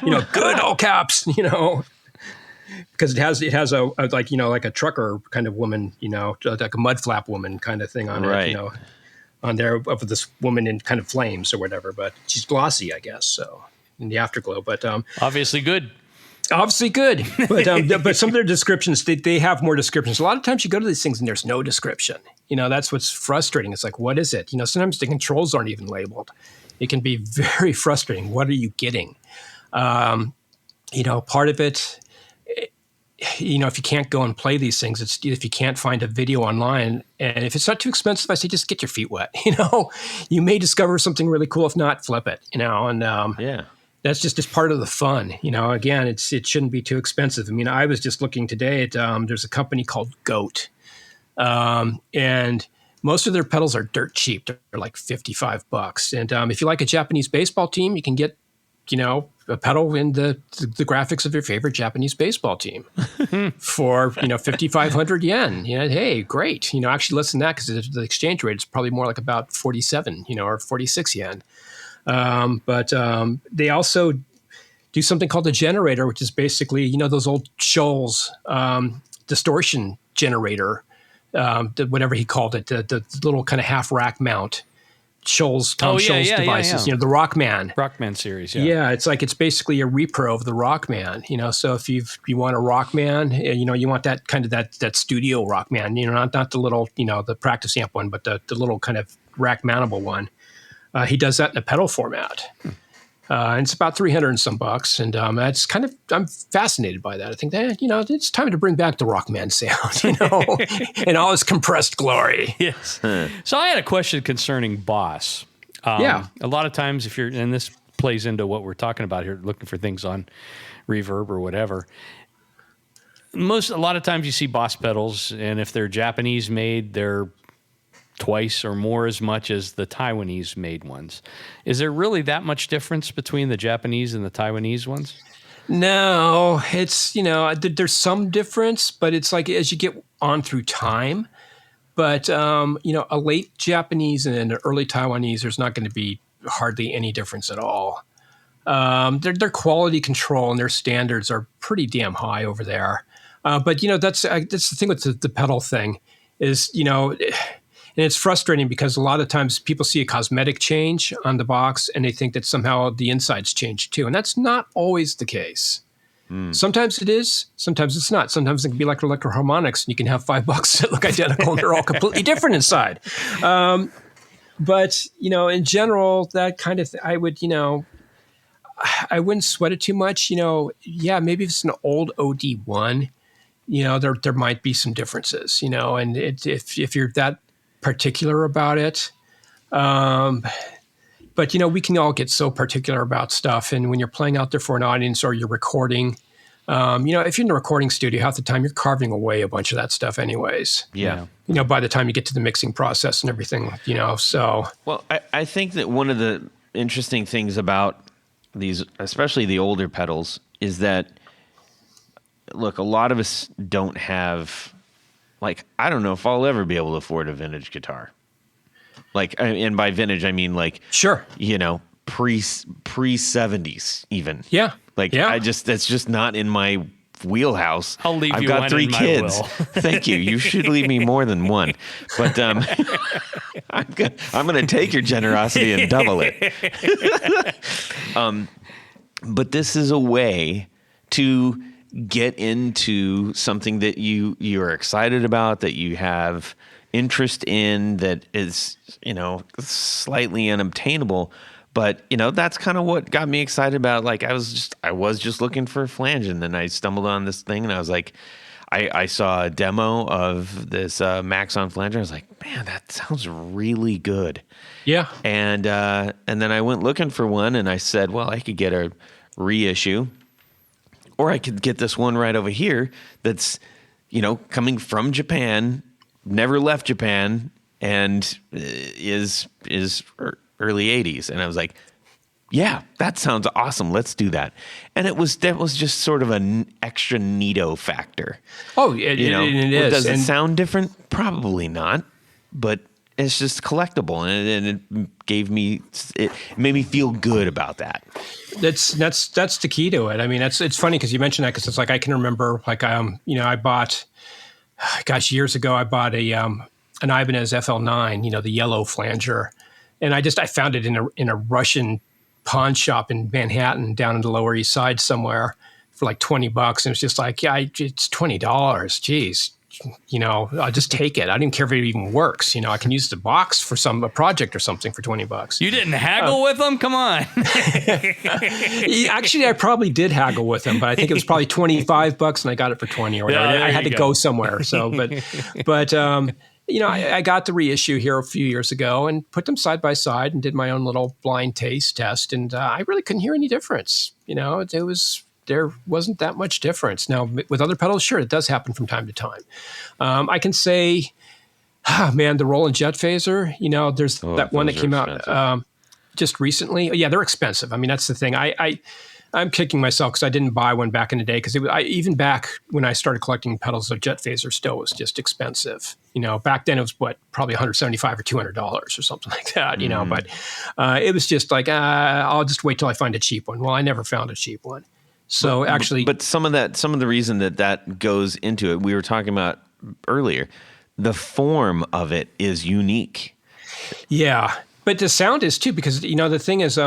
Good all caps. Because it has a like a trucker kind of woman, like a mud flap woman kind of thing on it, on there of this woman in kind of flames or whatever. But she's glossy, I guess. So in the afterglow, but obviously good. Obviously good, but some of their descriptions they have more descriptions. A lot of times you go to these things and there's no description. That's what's frustrating. It's like, what is it? Sometimes the controls aren't even labeled. It can be very frustrating. What are you getting? Part of it. If you can't go and play these things, if you can't find a video online, and if it's not too expensive, I say just get your feet wet. You may discover something really cool. If not, flip it. And that's just part of the fun. Again, it shouldn't be too expensive. I mean, I was just looking today at there's a company called Goat, and most of their pedals are dirt cheap. They're like $55, and if you like a Japanese baseball team, you can get a pedal in the graphics of your favorite Japanese baseball team for 5,500 yen. Hey, great. Actually less than that because the exchange rate is probably more like about 47, or 46 yen. But they also do something called the generator, which is basically those old Scholl's distortion generator, whatever he called it, the little kind of half rack mount. Scholl's devices, the Rockman series. Yeah, it's basically a repro of the Rockman. So if you want a Rockman, you want that kind of that studio Rockman, not the little the practice amp one, but the little kind of rack mountable one. He does that in a pedal format. And it's about $300 and some bucks, and that's I'm fascinated by that. I think that it's time to bring back the Rockman sound, in all its compressed glory. Yes. So I had a question concerning Boss. A lot of times, if you're, and this plays into what we're talking about here, looking for things on reverb or whatever. A lot of times you see Boss pedals, and if they're Japanese made, they're twice or more as much as the Taiwanese made ones. Is there really that much difference between the Japanese and the Taiwanese ones? No, it's, there's some difference, but it's like as you get on through time. But, a late Japanese and an early Taiwanese, there's not going to be hardly any difference at all. Their quality control and their standards are pretty damn high over there. But that's the thing with the pedal thing is, and it's frustrating because a lot of times people see a cosmetic change on the box and they think that somehow the inside's changed too. And that's not always the case. Sometimes it is, sometimes it's not. Sometimes it can be like electroharmonics and you can have $5 that look identical and they're all completely different inside. But, in general, that kind of I would, I wouldn't sweat it too much. Maybe if it's an old OD1, there might be some differences, and if you're that particular about it. But, we can all get so particular about stuff. And when you're playing out there for an audience or you're recording, if you're in a recording studio, half the time you're carving away a bunch of that stuff anyways. Yeah. By the time you get to the mixing process and everything, so. Well, I think that one of the interesting things about these, especially the older pedals, is that, look, a lot of us don't have, I don't know if I'll ever be able to afford a vintage guitar. And by vintage, I mean sure, pre 70s even. Yeah. That's just not in my wheelhouse. I'll leave I've you got one 3 in my kids. will. Thank you. You should leave me more than one. But I'm going to take your generosity and double it. But this is a way to get into something that you're excited about, that you have interest in, that is, slightly unobtainable. But, that's kind of what got me excited about. Like, I was just looking for a flange, and then I stumbled on this thing, and I was like, I saw a demo of this Maxon flanger. I was like, man, that sounds really good. Yeah. And then I went looking for one, and I said, well, I could get a reissue, or I could get this one right over here that's, coming from Japan, never left Japan, and is early 80s. And I was like, yeah, that sounds awesome. Let's do that. And that was just sort of an extra neato factor. Oh, it is. Does it sound different? Probably not, but it's just collectible, and it made me feel good about that. That's the key to it. I mean, it's funny because you mentioned that, because it's like, I can remember, like, I bought, years ago, I bought an Ibanez FL9, the yellow flanger, and I found it in a Russian pawn shop in Manhattan, down in the Lower East Side somewhere, for like $20, and it's just like, yeah, it's $20. Geez. I'll just take it. I don't care if it even works. I can use the box for a project or something for $20. You didn't haggle with them? Come on. Actually, I probably did haggle with them, but I think it was probably $25 and I got it for 20 or whatever. Yeah, I had to go somewhere. So, but I got the reissue here a few years ago and put them side by side and did my own little blind taste test. And I really couldn't hear any difference. There wasn't that much difference. Now, with other pedals, sure, it does happen from time to time. I can say, the Roland Jet Phaser, there's that one that came out just recently. Yeah, they're expensive. I mean, that's the thing. I'm kicking myself because I didn't buy one back in the day, because even back when I started collecting pedals, the Jet Phaser still was just expensive. Back then it was probably $175 or $200 or something like that, but it was just like, I'll just wait till I find a cheap one. Well, I never found a cheap one. So actually, but some of the reason that goes into it, we were talking about earlier, the form of it is unique. Yeah, but the sound is too, because the thing is,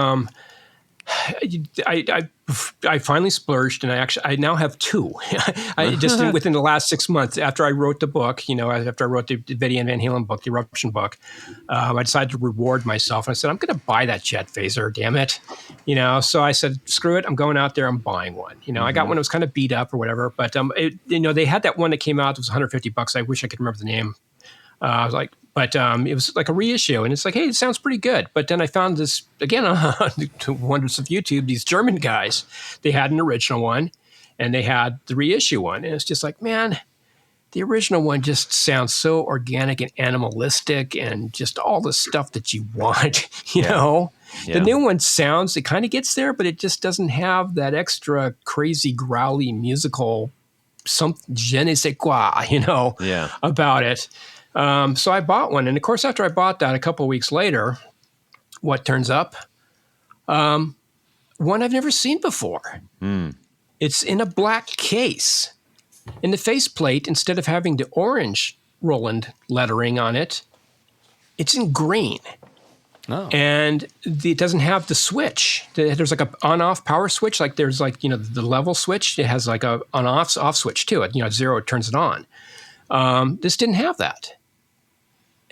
I finally splurged, and I now have 2. Within the last 6 months after I wrote the book, after I wrote the Betty Ann Van Halen book, the Eruption book, I decided to reward myself. I said, I'm going to buy that Jet Phaser, damn it. So I said, screw it. I'm going out there. I'm buying one. I got one that was kind of beat up or whatever, but they had that one that came out that was $150. I wish I could remember the name. But it was like a reissue, and it's like, hey, it sounds pretty good. But then I found this, again, the wonders of YouTube, these German guys, they had an original one, and they had the reissue one. And it's just like, man, the original one just sounds so organic and animalistic and just all the stuff that you want, know? Yeah. The new one it kind of gets there, but it just doesn't have that extra crazy, growly, musical, some je ne sais quoi, about it. So I bought one. And of course, after I bought that, a couple of weeks later, what turns up? One I've never seen before. It's in a black case. In the faceplate, instead of having the orange Roland lettering on it, it's in green. Oh. And it doesn't have the switch. There's like a on-off power switch. Like there's like, the level switch. It has like a on-off switch too. At 0, it turns it on. This didn't have that.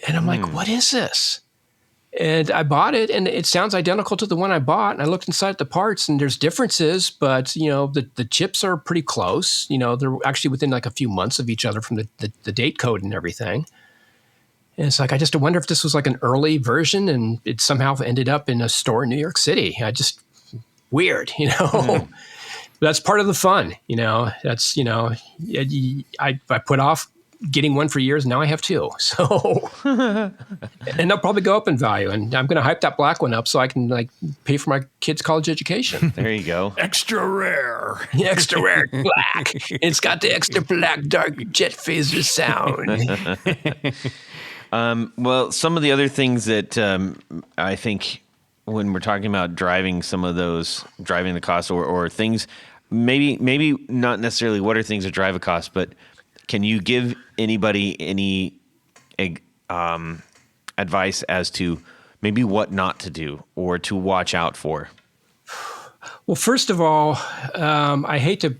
And I'm like, what is this? And I bought it, and it sounds identical to the one I bought. And I looked inside the parts, and there's differences, but the chips are pretty close. They're actually within like a few months of each other from the date code and everything. And it's like, I just wonder if this was like an early version, and it somehow ended up in a store in New York City. Weird, That's part of the fun, That's I put off getting one for years. Now I have 2. So, and they'll probably go up in value. And I'm going to hype that black one up so I can pay for my kids' college education. There you go. Extra rare. Extra rare black. It's got the extra black dark Jet Phaser sound. Well, some of the other things that I think when we're talking about driving the cost or things maybe not necessarily what are things that drive a cost, but can you give anybody any advice as to maybe what not to do or to watch out for? Well, first of all, I hate to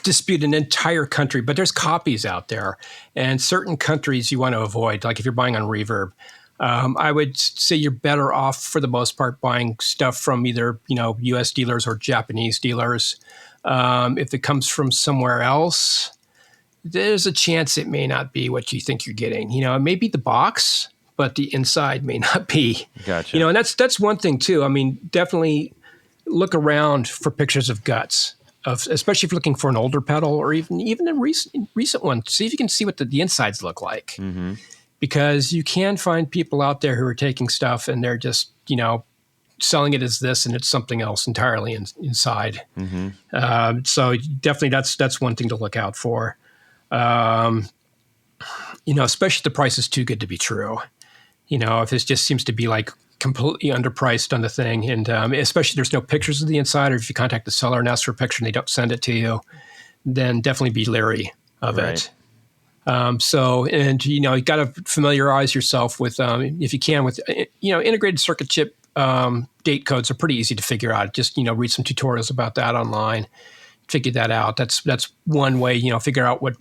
dispute an entire country, but there's copies out there, and certain countries you want to avoid. Like if you're buying on Reverb, I would say you're better off for the most part buying stuff from either U.S. dealers or Japanese dealers. If it comes from somewhere else, there's a chance it may not be what you think you're getting. It may be the box, but the inside may not be. Gotcha. And that's one thing too. I mean, definitely look around for pictures of guts, especially if you're looking for an older pedal or even a recent one. See if you can see what the insides look like. Mm-hmm. Because you can find people out there who are taking stuff and they're just, selling it as this and it's something else entirely inside. Mm-hmm. So definitely that's one thing to look out for. Especially if the price is too good to be true. If it just seems to be like completely underpriced on the thing, and especially if there's no pictures of the inside, or if you contact the seller and ask for a picture and they don't send it to you, then definitely be leery of it. You got to familiarize yourself with, if you can, with, integrated circuit chip date codes are pretty easy to figure out. Just, read some tutorials about that online, figure that out. That's one way, figure out what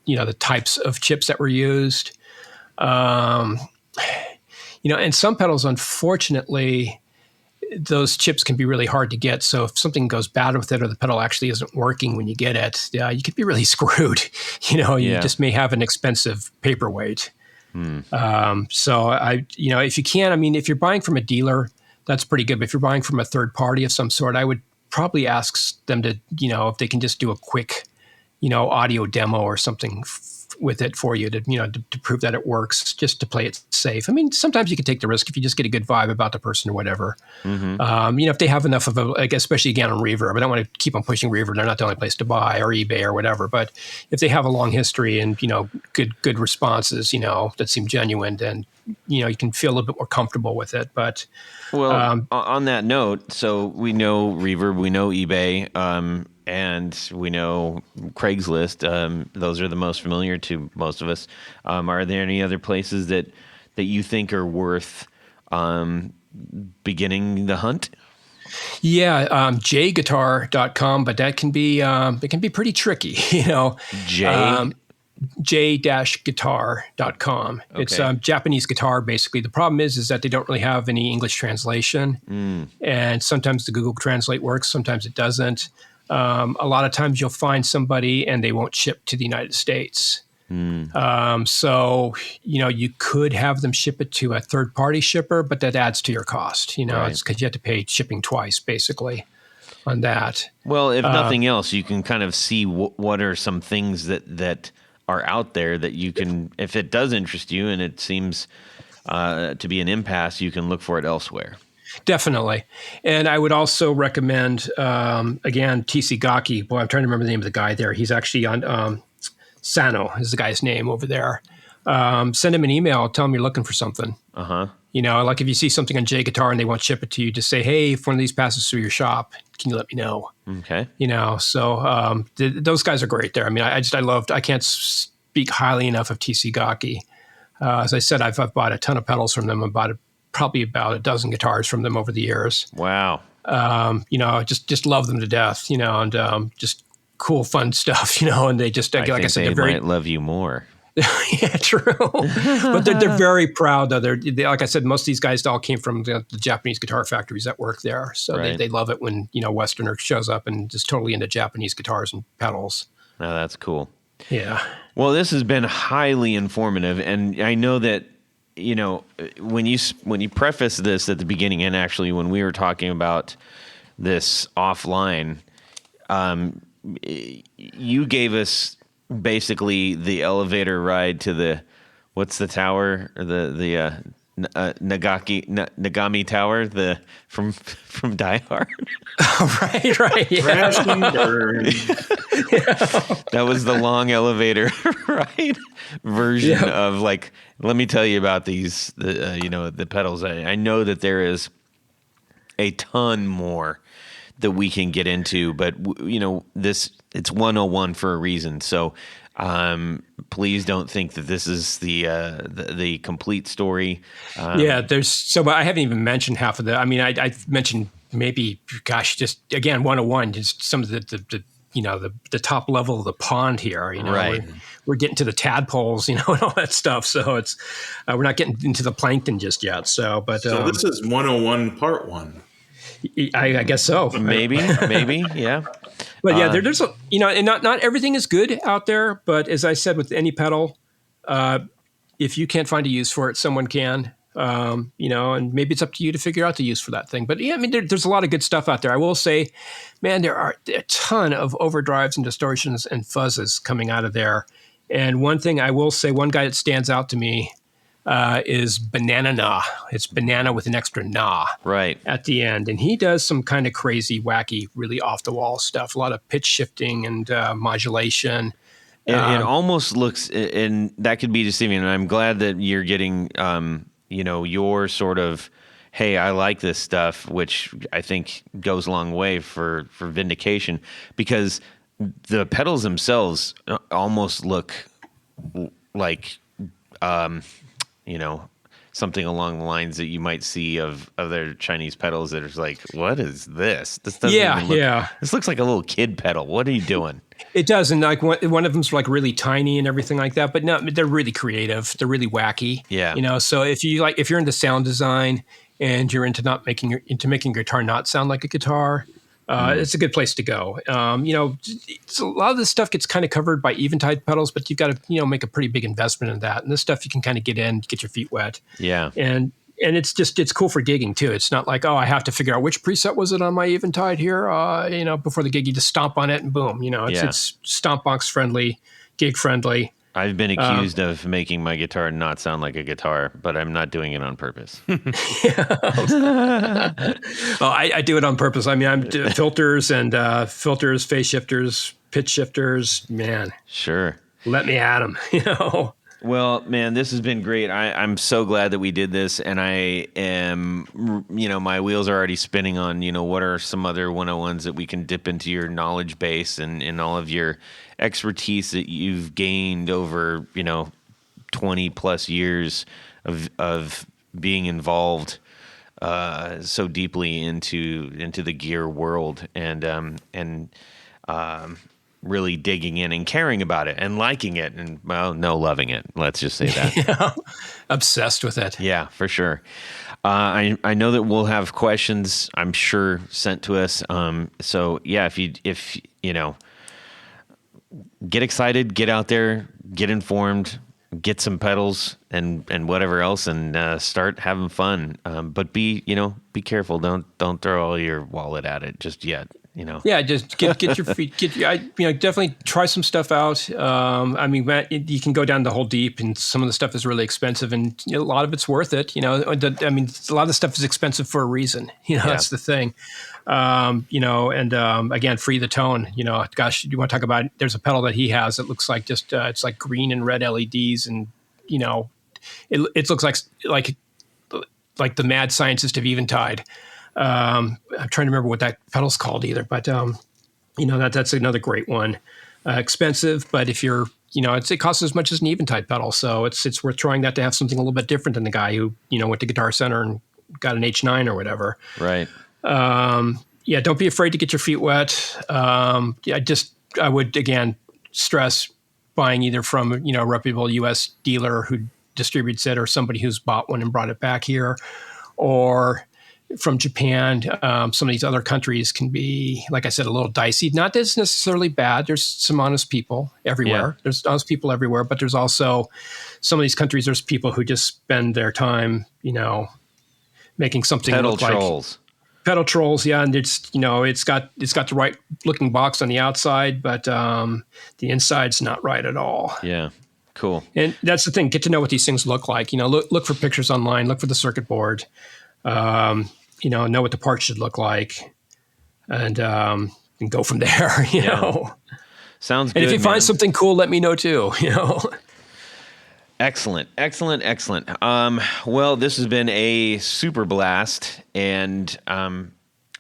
the types of chips that were used. And some pedals, unfortunately, those chips can be really hard to get. So if something goes bad with it or the pedal actually isn't working when you get it, you could be really screwed. You just may have an expensive paperweight. So if you can, if you're buying from a dealer, that's pretty good. But if you're buying from a third party of some sort, I would probably ask them to, if they can just do a quick, audio demo or something with it for you to prove that it works, just to play it safe. Sometimes you can take the risk if you just get a good vibe about the person or whatever. Mm-hmm. If they have enough of especially again on Reverb, I don't want to keep on pushing Reverb. They're not the only place to buy, or eBay or whatever. But if they have a long history and, good responses, that seem genuine, then, you can feel a little bit more comfortable with it. But on that note, so we know Reverb, we know eBay, and we know Craigslist. Those are the most familiar to most of us. Are there any other places that you think are worth beginning the hunt? Yeah, jguitar.com, but that can be it can be pretty tricky, j-guitar.com. Okay. It's Japanese guitar, basically. The problem is that they don't really have any English translation, and sometimes the Google Translate works, sometimes it doesn't. A lot of times you'll find somebody and they won't ship to the United States. So, you could have them ship it to a third-party shipper, but that adds to your cost. It's because you have to pay shipping twice, basically, on that. Well, if nothing else, you can kind of see what are some things that are out there that you can, if it does interest you and it seems to be an impasse, you can look for it elsewhere. Definitely. And I would also recommend, again, TC Gaki. Boy, I'm trying to remember the name of the guy there. He's actually on Sano is the guy's name over there. Send him an email. Tell him you're looking for something. Uh-huh. Like if you see something on J Guitar and they won't ship it to you, just say, hey, if one of these passes through your shop, can you let me know? Okay. So those guys are great there. I can't speak highly enough of TC Gaki. As I said, I've bought a ton of pedals from them. I bought probably about a dozen guitars from them over the years. Wow. Just love them to death, and just cool, fun stuff, and they just, like I said, they might love you more. Yeah, true. But they're very proud, though. They like I said, most of these guys all came from the Japanese guitar factories that work there. So they love it when, Westerner shows up and just totally into Japanese guitars and pedals. Oh, that's cool. Yeah. Well, this has been highly informative. And I know that, when you preface this at the beginning, and actually when we were talking about this offline, you gave us basically the elevator ride to the, what's the tower, the Nagami Tower, the from Die Hard. Oh, right, yeah. Crash and burn. That was the long elevator ride version of, like, let me tell you about the pedals. I know that there is a ton more that we can get into, but it's 101 for a reason. So please don't think that this is the complete story. But I haven't even mentioned half of the. I mean, I mentioned maybe, just again 101, just some of the top level of the pond here. Right. We're getting to the tadpoles, and all that stuff. So it's we're not getting into the plankton just yet. So this is 101 part 1. I guess so. Maybe, yeah. But yeah, there's a and not everything is good out there. But as I said, with any pedal, if you can't find a use for it, someone can. And maybe it's up to you to figure out the use for that thing. But yeah, I mean, there's a lot of good stuff out there. I will say, man, there are a ton of overdrives and distortions and fuzzes coming out of there. And one thing I will say, one guy that stands out to me is Banana Na. It's banana with an extra na at the end. And he does some kind of crazy, wacky, really off-the-wall stuff. A lot of pitch shifting and modulation. It almost looks, and that could be deceiving. And I'm glad that you're getting, your sort of, hey, I like this stuff, which I think goes a long way for vindication, because the pedals themselves almost look like, something along the lines that you might see of other Chinese pedals that are like, what is this? This doesn't even look, this looks like a little kid pedal. What are you doing? It does, and like one of them's like really tiny and everything like that. But no, they're really creative. They're really wacky. Yeah. So if you're into sound design and you're into making a guitar not sound like a guitar, it's a good place to go. It's a lot of this stuff gets kind of covered by Eventide pedals, but you've got to make a pretty big investment in that. And this stuff you can kind of get in, get your feet wet. Yeah. And it's cool for gigging too. It's not like, I have to figure out which preset was it on my Eventide here. Before the gig, you just stomp on it and boom. It's stomp box friendly, gig friendly. I've been accused of making my guitar not sound like a guitar, but I'm not doing it on purpose. I do it on purpose. I mean, I'm filters and filters, phase shifters, pitch shifters. Man, sure. Let me at them. Well, man, this has been great. I'm so glad that we did this, and I am, my wheels are already spinning on, what are some other 101s that we can dip into your knowledge base and all of your expertise that you've gained over, 20 plus years of being involved so deeply into the gear world and really digging in and caring about it and liking it and loving it. Let's just say that. Obsessed with it. Yeah, for sure. I know that we'll have questions, I'm sure, sent to us. So yeah, if get excited, get out there, get informed, get some pedals and whatever else, and start having fun. But be careful. Don't throw all your wallet at it just yet. Yeah, just get your feet. Definitely try some stuff out. You can go down the whole deep, and some of the stuff is really expensive, and a lot of it's worth it. A lot of the stuff is expensive for a reason. That's the thing. Again, Free the Tone. Gosh, you want to talk about? There's a pedal that he has that looks like just it's like green and red LEDs, and it looks like the mad scientist of Eventide. I'm trying to remember what that pedal's called either, but that's another great one. Expensive, but if you're, it costs as much as an Eventide pedal, so it's worth trying that to have something a little bit different than the guy who went to Guitar Center and got an H9 or whatever. Right. Don't be afraid to get your feet wet. I would again stress buying either from a reputable U.S. dealer who distributes it, or somebody who's bought one and brought it back here, or from Japan. Some of these other countries can be, like I said, a little dicey. Not that it's necessarily bad. There's some honest people everywhere. Yeah. There's honest people everywhere, but there's also some of these countries, there's people who just spend their time, making something pedal trolls. Pedal trolls, yeah, and it's it's got the right looking box on the outside, but the inside's not right at all. Yeah, cool. And that's the thing. Get to know what these things look like. Look for pictures online. Look for the circuit board. Know what the parts should look like, and go from there. Sounds good. And if you find something cool, let me know too. Excellent. Well, this has been a super blast, and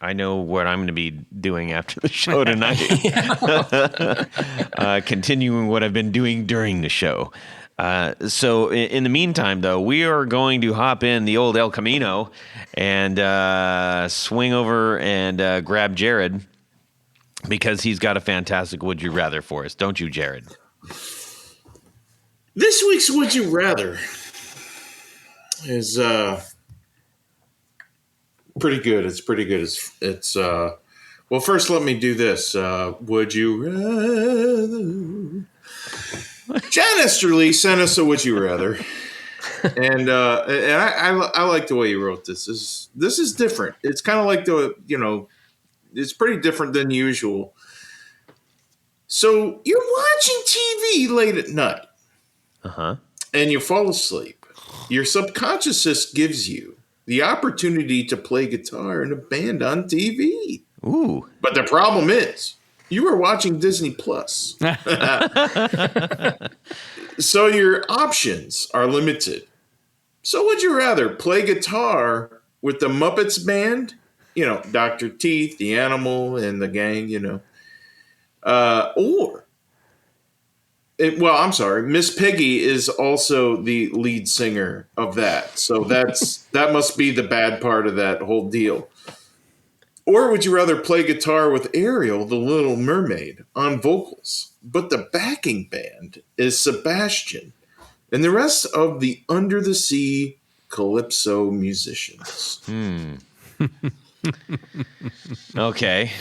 I know what I'm going to be doing after the show tonight. Continuing what I've been doing during the show. So in the meantime, though, we are going to hop in the old El Camino and swing over and grab Jared because he's got a fantastic Would You Rather for us. Don't you, Jared? This week's Would You Rather is pretty good. It's pretty good. It's well, first let me do this. Would you rather? John Esterly sent us a Would You Rather. And I like the way you wrote this. This is different. It's kind of like it's pretty different than usual. So you're watching TV late at night. And you fall asleep. Your subconscious gives you the opportunity to play guitar in a band on TV. Ooh. But the problem is, you are watching Disney Plus. So your options are limited. So would you rather play guitar with the Muppets band? Dr. Teeth, the Animal, and the gang, or... I'm sorry. Miss Piggy is also the lead singer of that. So that must be the bad part of that whole deal. Or would you rather play guitar with Ariel, the Little Mermaid, on vocals, but the backing band is Sebastian and the rest of the Under the Sea Calypso musicians? Okay.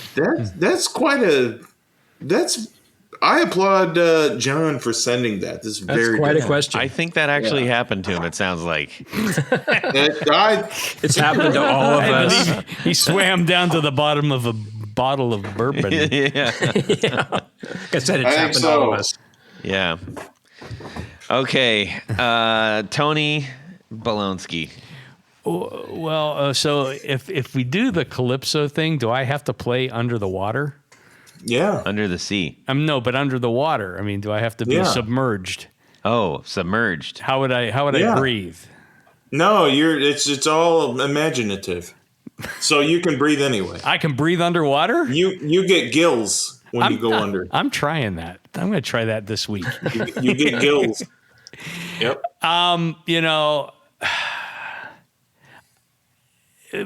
I applaud John for sending that. This is That's quite a question. I think that actually happened to him, it sounds like. It's happened to all of us. He swam down to the bottom of a bottle of bourbon. Yeah. Like I said, it's happened to all of us. Yeah. Okay. Tony Bolonsky. Well, so if we do the Calypso thing, do I have to play under the water? Yeah. Under the sea. No, but under the water. I mean, do I have to be submerged? Oh, submerged. How would I breathe? No, it's all imaginative. So you can breathe anyway. I can breathe underwater? You get gills when you go under. I'm trying that. I'm going to try that this week. You get gills. Yep.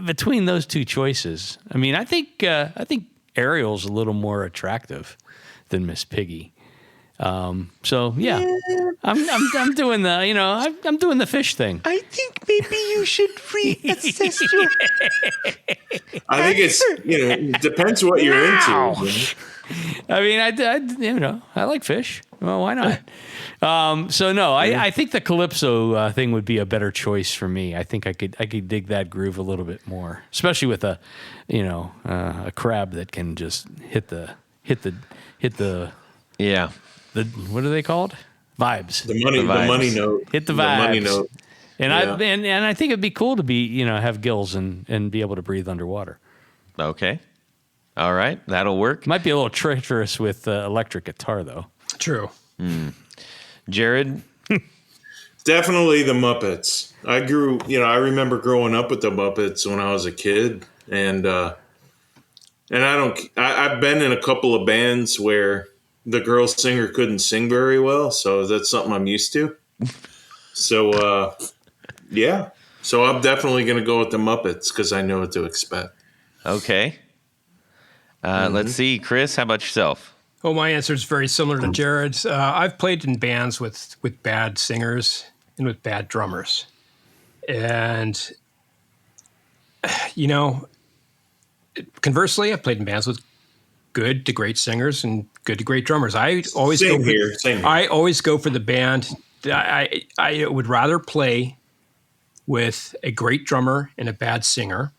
Between those two choices, I mean, I think Ariel's a little more attractive than Miss Piggy. So yeah, I'm doing the I'm doing the fish thing. I think maybe you should reassess your. I think it depends what you're into. I mean, I like fish. Well, why not? So no, I think the Calypso thing would be a better choice for me. I think I could dig that groove a little bit more, especially with a crab that can just hit the Yeah. What are they called? Vibes. The money note. Hit the vibes. The money note. And I think it'd be cool to be have gills and be able to breathe underwater. Okay. All right, that'll work. Might be a little treacherous with electric guitar though. True. Jared? Definitely the Muppets. I remember growing up with the Muppets when I was a kid, and I've been in a couple of bands where the girl singer couldn't sing very well, so that's something I'm used to. So, yeah. So I'm definitely going to go with the Muppets because I know what to expect. Okay. Let's see. Chris, how about yourself? Well, my answer is very similar to Jared's. I've played in bands with bad singers and with bad drummers. And, conversely, I've played in bands with good to great singers and good to great drummers. I always Same here. I always go for the band. I would rather play with a great drummer and a bad singer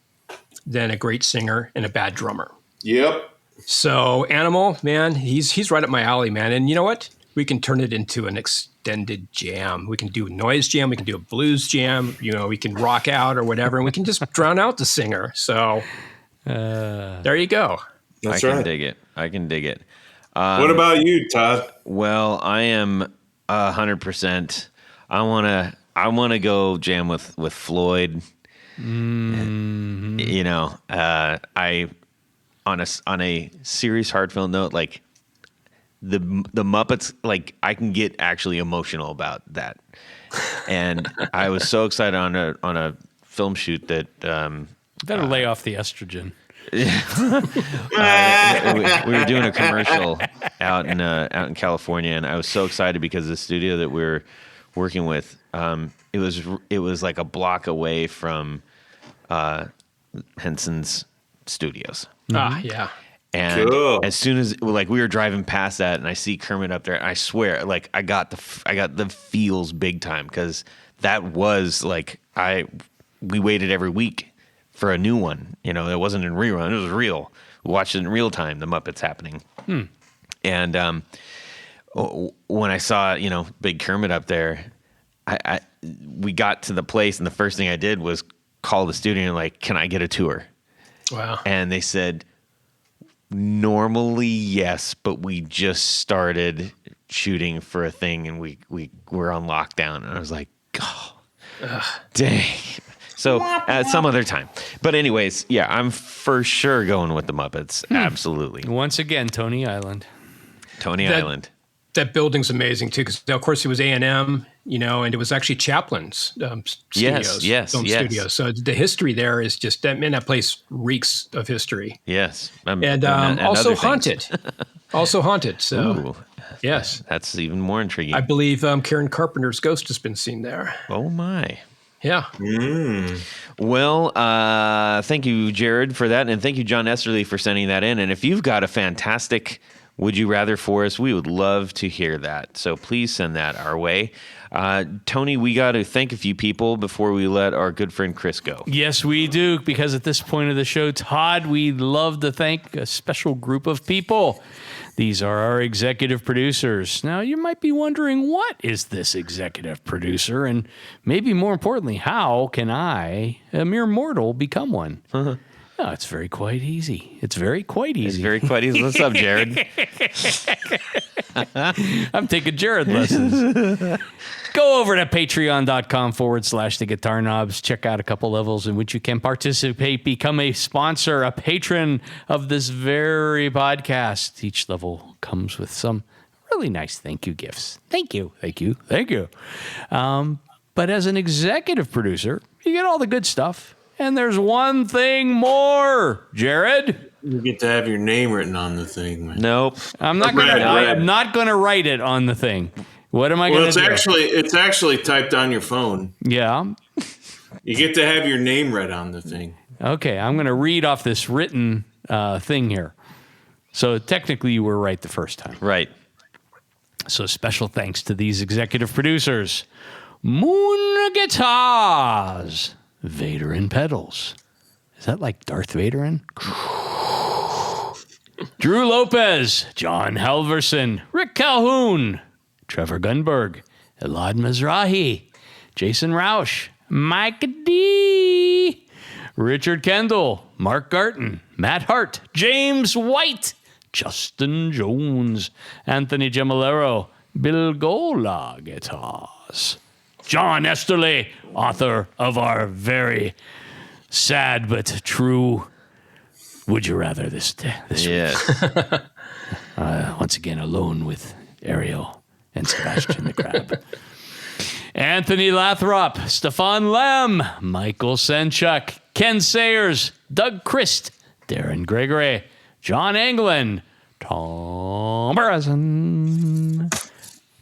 than a great singer and a bad drummer. Yep. So Animal, man, he's right up my alley, man. And you know what? We can turn it into an extended jam. We can do a noise jam. We can do a blues jam. We can rock out or whatever, and we can just drown out the singer. So there you go. That's I can right. dig it. I can dig it. What about you, Todd? Well, I am 100%. I want to go jam with Floyd. And You know, I on a serious, heartfelt note, like the Muppets, like I can get actually emotional about that, and I was so excited on a film shoot that Better lay off the estrogen. we were doing a commercial out in California, and I was so excited because the studio that we were working with, it was like a block away from Henson's studios. Yeah. And Cool. as soon as we were driving past that, and I see Kermit up there, and I swear, like I got the feels big time, because that was like we waited every week for a new one. You know, it wasn't in rerun; it was real. We watched it in real time. The Muppets happening, and when I saw Big Kermit up there, we got to the place, and the first thing I did was call the studio and like, can I get a tour? Wow. And they said, normally yes, but we just started shooting for a thing, and we were on lockdown. And I was like, oh, dang. So some other time. But anyways, yeah, I'm for sure going with the Muppets. Absolutely. Once again, Tony Island. Island. That building's amazing too, because of course it was A&M, and it was actually Chaplin's studios, film studios. So the history there is just, that place reeks of history. Yes, and also haunted, also haunted. So ooh, yes, that's even more intriguing. I believe Karen Carpenter's ghost has been seen there. Oh my. Yeah. Well, thank you, Jared, for that, and thank you, John Esterly, for sending that in. And if you've got a fantastic Would You Rather for us, we would love to hear that. So please send that our way. Tony, we got to thank a few people before we let our good friend Chris go. Yes, we do, because at this point of the show, Todd, we'd love to thank a special group of people. These are our executive producers. Now, you might be wondering, what is this executive producer? And maybe more importantly, how can I, a mere mortal, become one? Oh, it's very quite easy. It's very quite easy. It's very quite easy. What's up, Jared? I'm taking Jared lessons. Go over to patreon.com/the Guitar Knobs. Check out a couple levels in which you can participate, become a sponsor, a patron of this very podcast. Each level comes with some really nice thank you gifts. Thank you, thank you, thank you. But as an executive producer, you get all the good stuff. And there's one thing more, Jared. You get to have your name written on the thing, man. Nope. I'm not gonna write it on the thing. What am I going to do? It's actually typed on your phone. Yeah. You get to have your name read on the thing. Okay, I'm going to read off this written thing here. So technically you were right the first time. Right. So special thanks to these executive producers. Moon Guitars. Vader and Pedals. Is that like Darth Vader in? Drew Lopez. John Halverson. Rick Calhoun. Trevor Gunberg, Elad Mizrahi, Jason Roush, Mike D, Richard Kendall, Mark Garton, Matt Hart, James White, Justin Jones, Anthony Gemolero, Bill Gola Guitars, John Esterly, author of our very sad but true Would You Rather this Yes. week. Once again, alone with Ariel and Sebastian the Crab. Anthony Lathrop, Stefan Lem, Michael Senchuk, Ken Sayers, Doug Christ, Darren Gregory, John Anglin, Tom Brazen,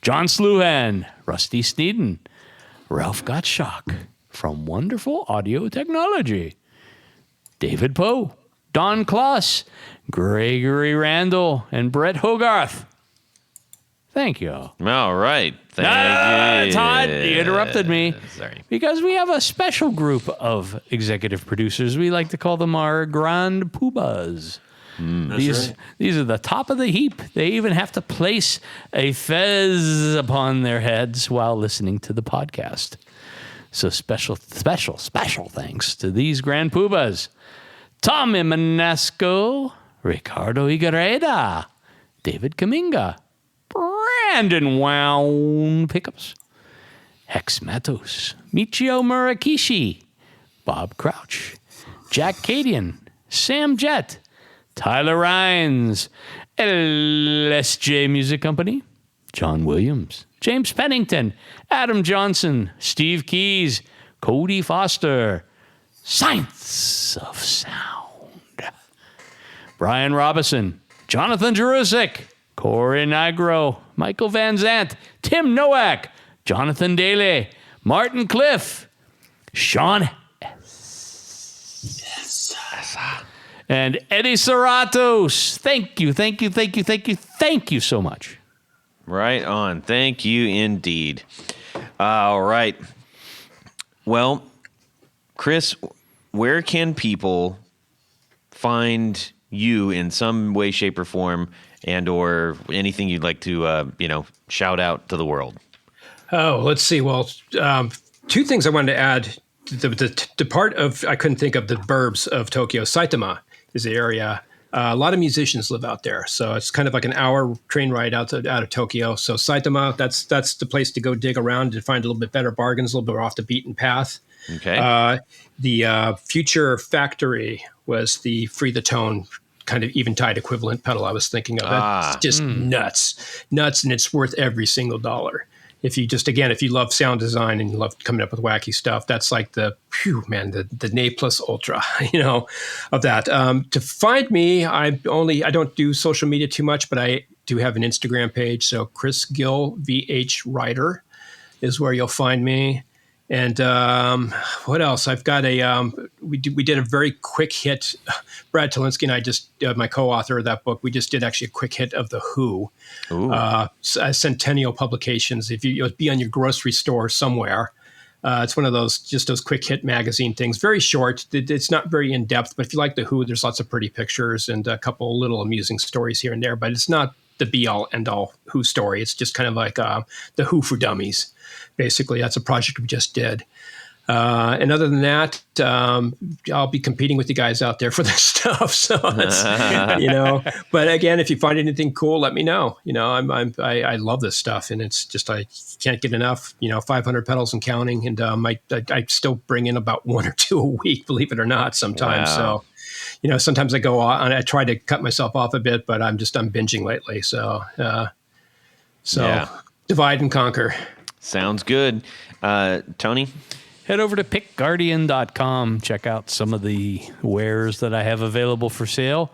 John Sluhan, Rusty Sneeden, Ralph Gottschalk from Wonderful Audio Technology, David Poe, Don Kloss, Gregory Randall, and Brett Hogarth. Thank you. All right. Thank you. Todd, you interrupted me. Sorry. Because we have a special group of executive producers. We like to call them our grand poobahs. These are the top of the heap. They even have to place a fez upon their heads while listening to the podcast. So special thanks to these grand poobahs. Tommy Manasco, Ricardo Igareda, David Kaminga, Brandon Wown Pickups, Hex Matos, Michio Murakishi, Bob Crouch, Jack Cadian, Sam Jett, Tyler Rhines, LSJ Music Company, John Williams, James Pennington, Adam Johnson, Steve Keys, Cody Foster, Science of Sound, Brian Robison, Jonathan Jerusik, Corey Nigro, Michael Van Zant, Tim Nowak, Jonathan Daly, Martin Cliff, Sean S. And Eddie Serratos. Thank you so much. Right on. Thank you indeed. All right. Well, Chris, where can people find you in some way, shape, or form, and or anything you'd like to, shout out to the world? Oh, let's see. Well, two things I wanted to add. The part of, I couldn't think of the burbs of Tokyo. Saitama is the area. A lot of musicians live out there. So it's kind of like an hour train ride out of Tokyo. So Saitama, that's the place to go dig around to find a little bit better bargains, a little bit off the beaten path. Okay. The Future Factory was the Free the Tone kind of eventide equivalent pedal I was thinking of. It's just nuts, and it's worth every single dollar. If you love sound design and you love coming up with wacky stuff, that's like the Ne plus ultra, of that. To find me, I don't do social media too much, but I do have an Instagram page. So Chris Gill, VH Writer is where you'll find me. And what else? I've got we did a very quick hit. Brad Talinsky and I just, my co-author of that book, we just did actually a quick hit of The Who. Centennial Publications. If you'll be on your grocery store somewhere, it's one of those quick hit magazine things. Very short. It's not very in depth, but if you like The Who, there's lots of pretty pictures and a couple little amusing stories here and there. But it's not the be all end all Who story. It's just kind of like The Who for Dummies. Basically, that's a project we just did. And other than that, I'll be competing with you guys out there for this stuff. So that's, but again, if you find anything cool, let me know. I love this stuff, and it's just, I can't get enough, 500 pedals and counting. And I still bring in about one or two a week, believe it or not, sometimes. Wow. So, sometimes I go on, I try to cut myself off a bit, but I'm binging lately. So, divide and conquer. Sounds good. Tony? Head over to pickguardian.com. Check out some of the wares that I have available for sale.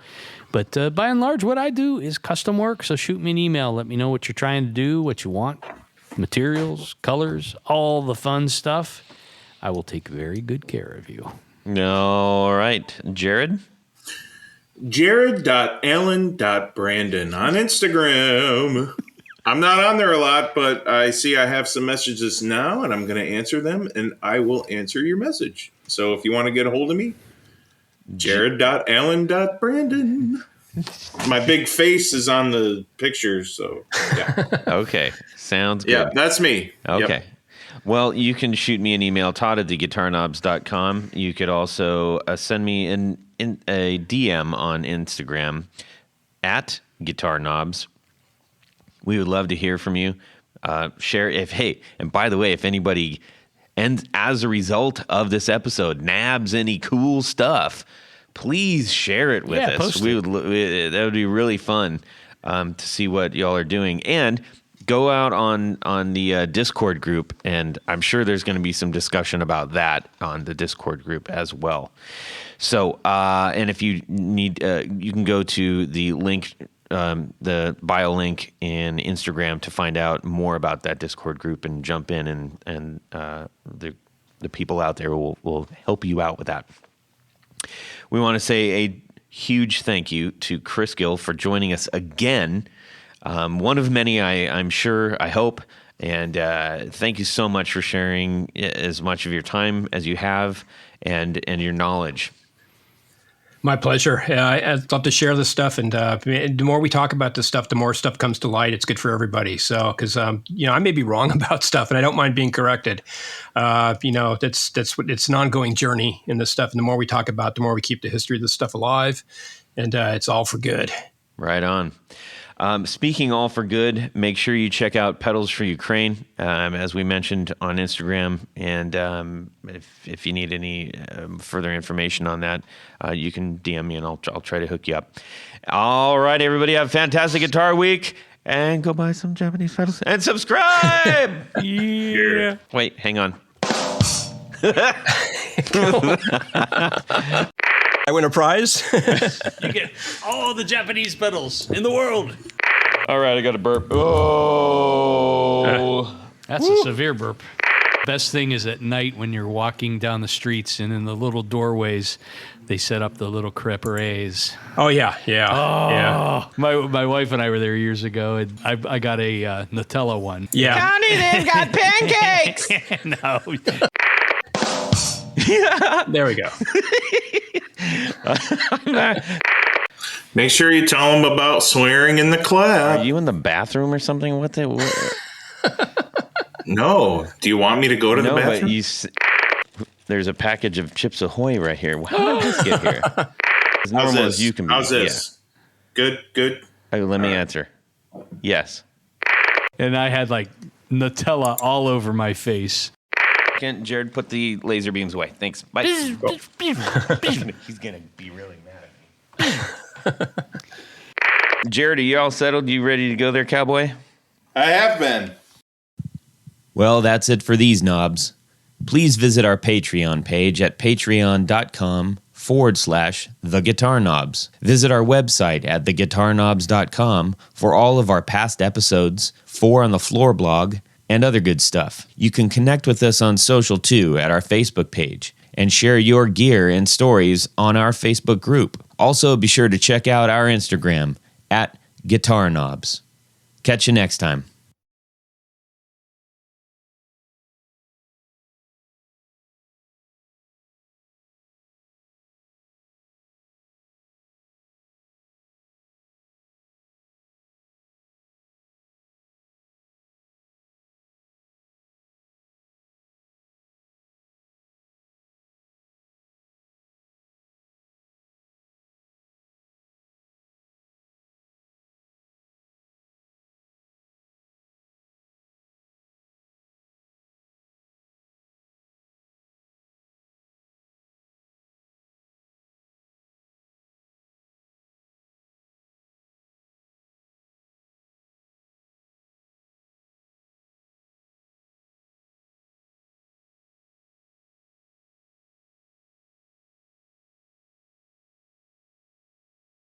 But by and large, what I do is custom work. So shoot me an email. Let me know what you're trying to do, what you want, materials, colors, all the fun stuff. I will take very good care of you. All right. Jared? Jared.allen.brandon on Instagram. I'm not on there a lot, but I see I have some messages now, and I'm going to answer them, and I will answer your message. So if you want to get a hold of me, jared.allen.brandon. My big face is on the picture, so yeah. Okay, sounds good. Yeah, that's me. Okay. Yep. Well, you can shoot me an email, todd@theguitarknobs.com. You could also send me a DM on Instagram @guitarknobs. We would love to hear from you. Share and by the way, if anybody, and as a result of this episode, nabs any cool stuff, please share it with us. Post that would be really fun to see what y'all are doing. And go out on the Discord group, and I'm sure there's going to be some discussion about that on the Discord group as well. So, and if you need, you can go to the link, the bio link in Instagram to find out more about that Discord group and jump in, and the people out there will help you out with that. We want to say a huge thank you to Chris Gill for joining us again. One of many, I'm sure, I hope. And thank you so much for sharing as much of your time as you have and your knowledge. My pleasure. I'd love to share this stuff. And the more we talk about this stuff, the more stuff comes to light. It's good for everybody. So, because, I may be wrong about stuff and I don't mind being corrected. It's an ongoing journey in this stuff. And the more we talk about, the more we keep the history of this stuff alive. And it's all for good. Right on. Speaking all for good, make sure you check out Pedals for Ukraine, as we mentioned on Instagram. And if you need any further information on that, you can DM me and I'll try to hook you up. All right, everybody, have a fantastic Guitar Week. And go buy some Japanese pedals and subscribe. Yeah. Wait, hang on. I win a prize. You get all the Japanese pedals in the world. All right, I got a burp. Oh. That's a severe burp. Best thing is at night when you're walking down the streets and in the little doorways, they set up the little crêperies. Oh, yeah. Oh, my wife and I were there years ago, and I got a Nutella one. Yeah. Connie, they've got pancakes. No. There we go. Make sure you tell them about swearing in the clap. Are you in the bathroom or something? What? No. Do you want me to go to the No, bathroom? but there's a package of Chips Ahoy right here. How did this get here? As normal as you can be. How's this? Yeah. Good. Let me answer. Yes. And I had like Nutella all over my face. Jared, put the laser beams away. Thanks. Bye. He's going to be really mad at me. Jared, are you all settled? You ready to go there, cowboy? I have been. Well, that's it for these knobs. Please visit our Patreon page at patreon.com/theguitarknobs. Visit our website at theguitarknobs.com for all of our past episodes, 4 on the Floor blog, and other good stuff. You can connect with us on social too at our Facebook page and share your gear and stories on our Facebook group. Also, be sure to check out our Instagram at Guitar Knobs. Catch you next time.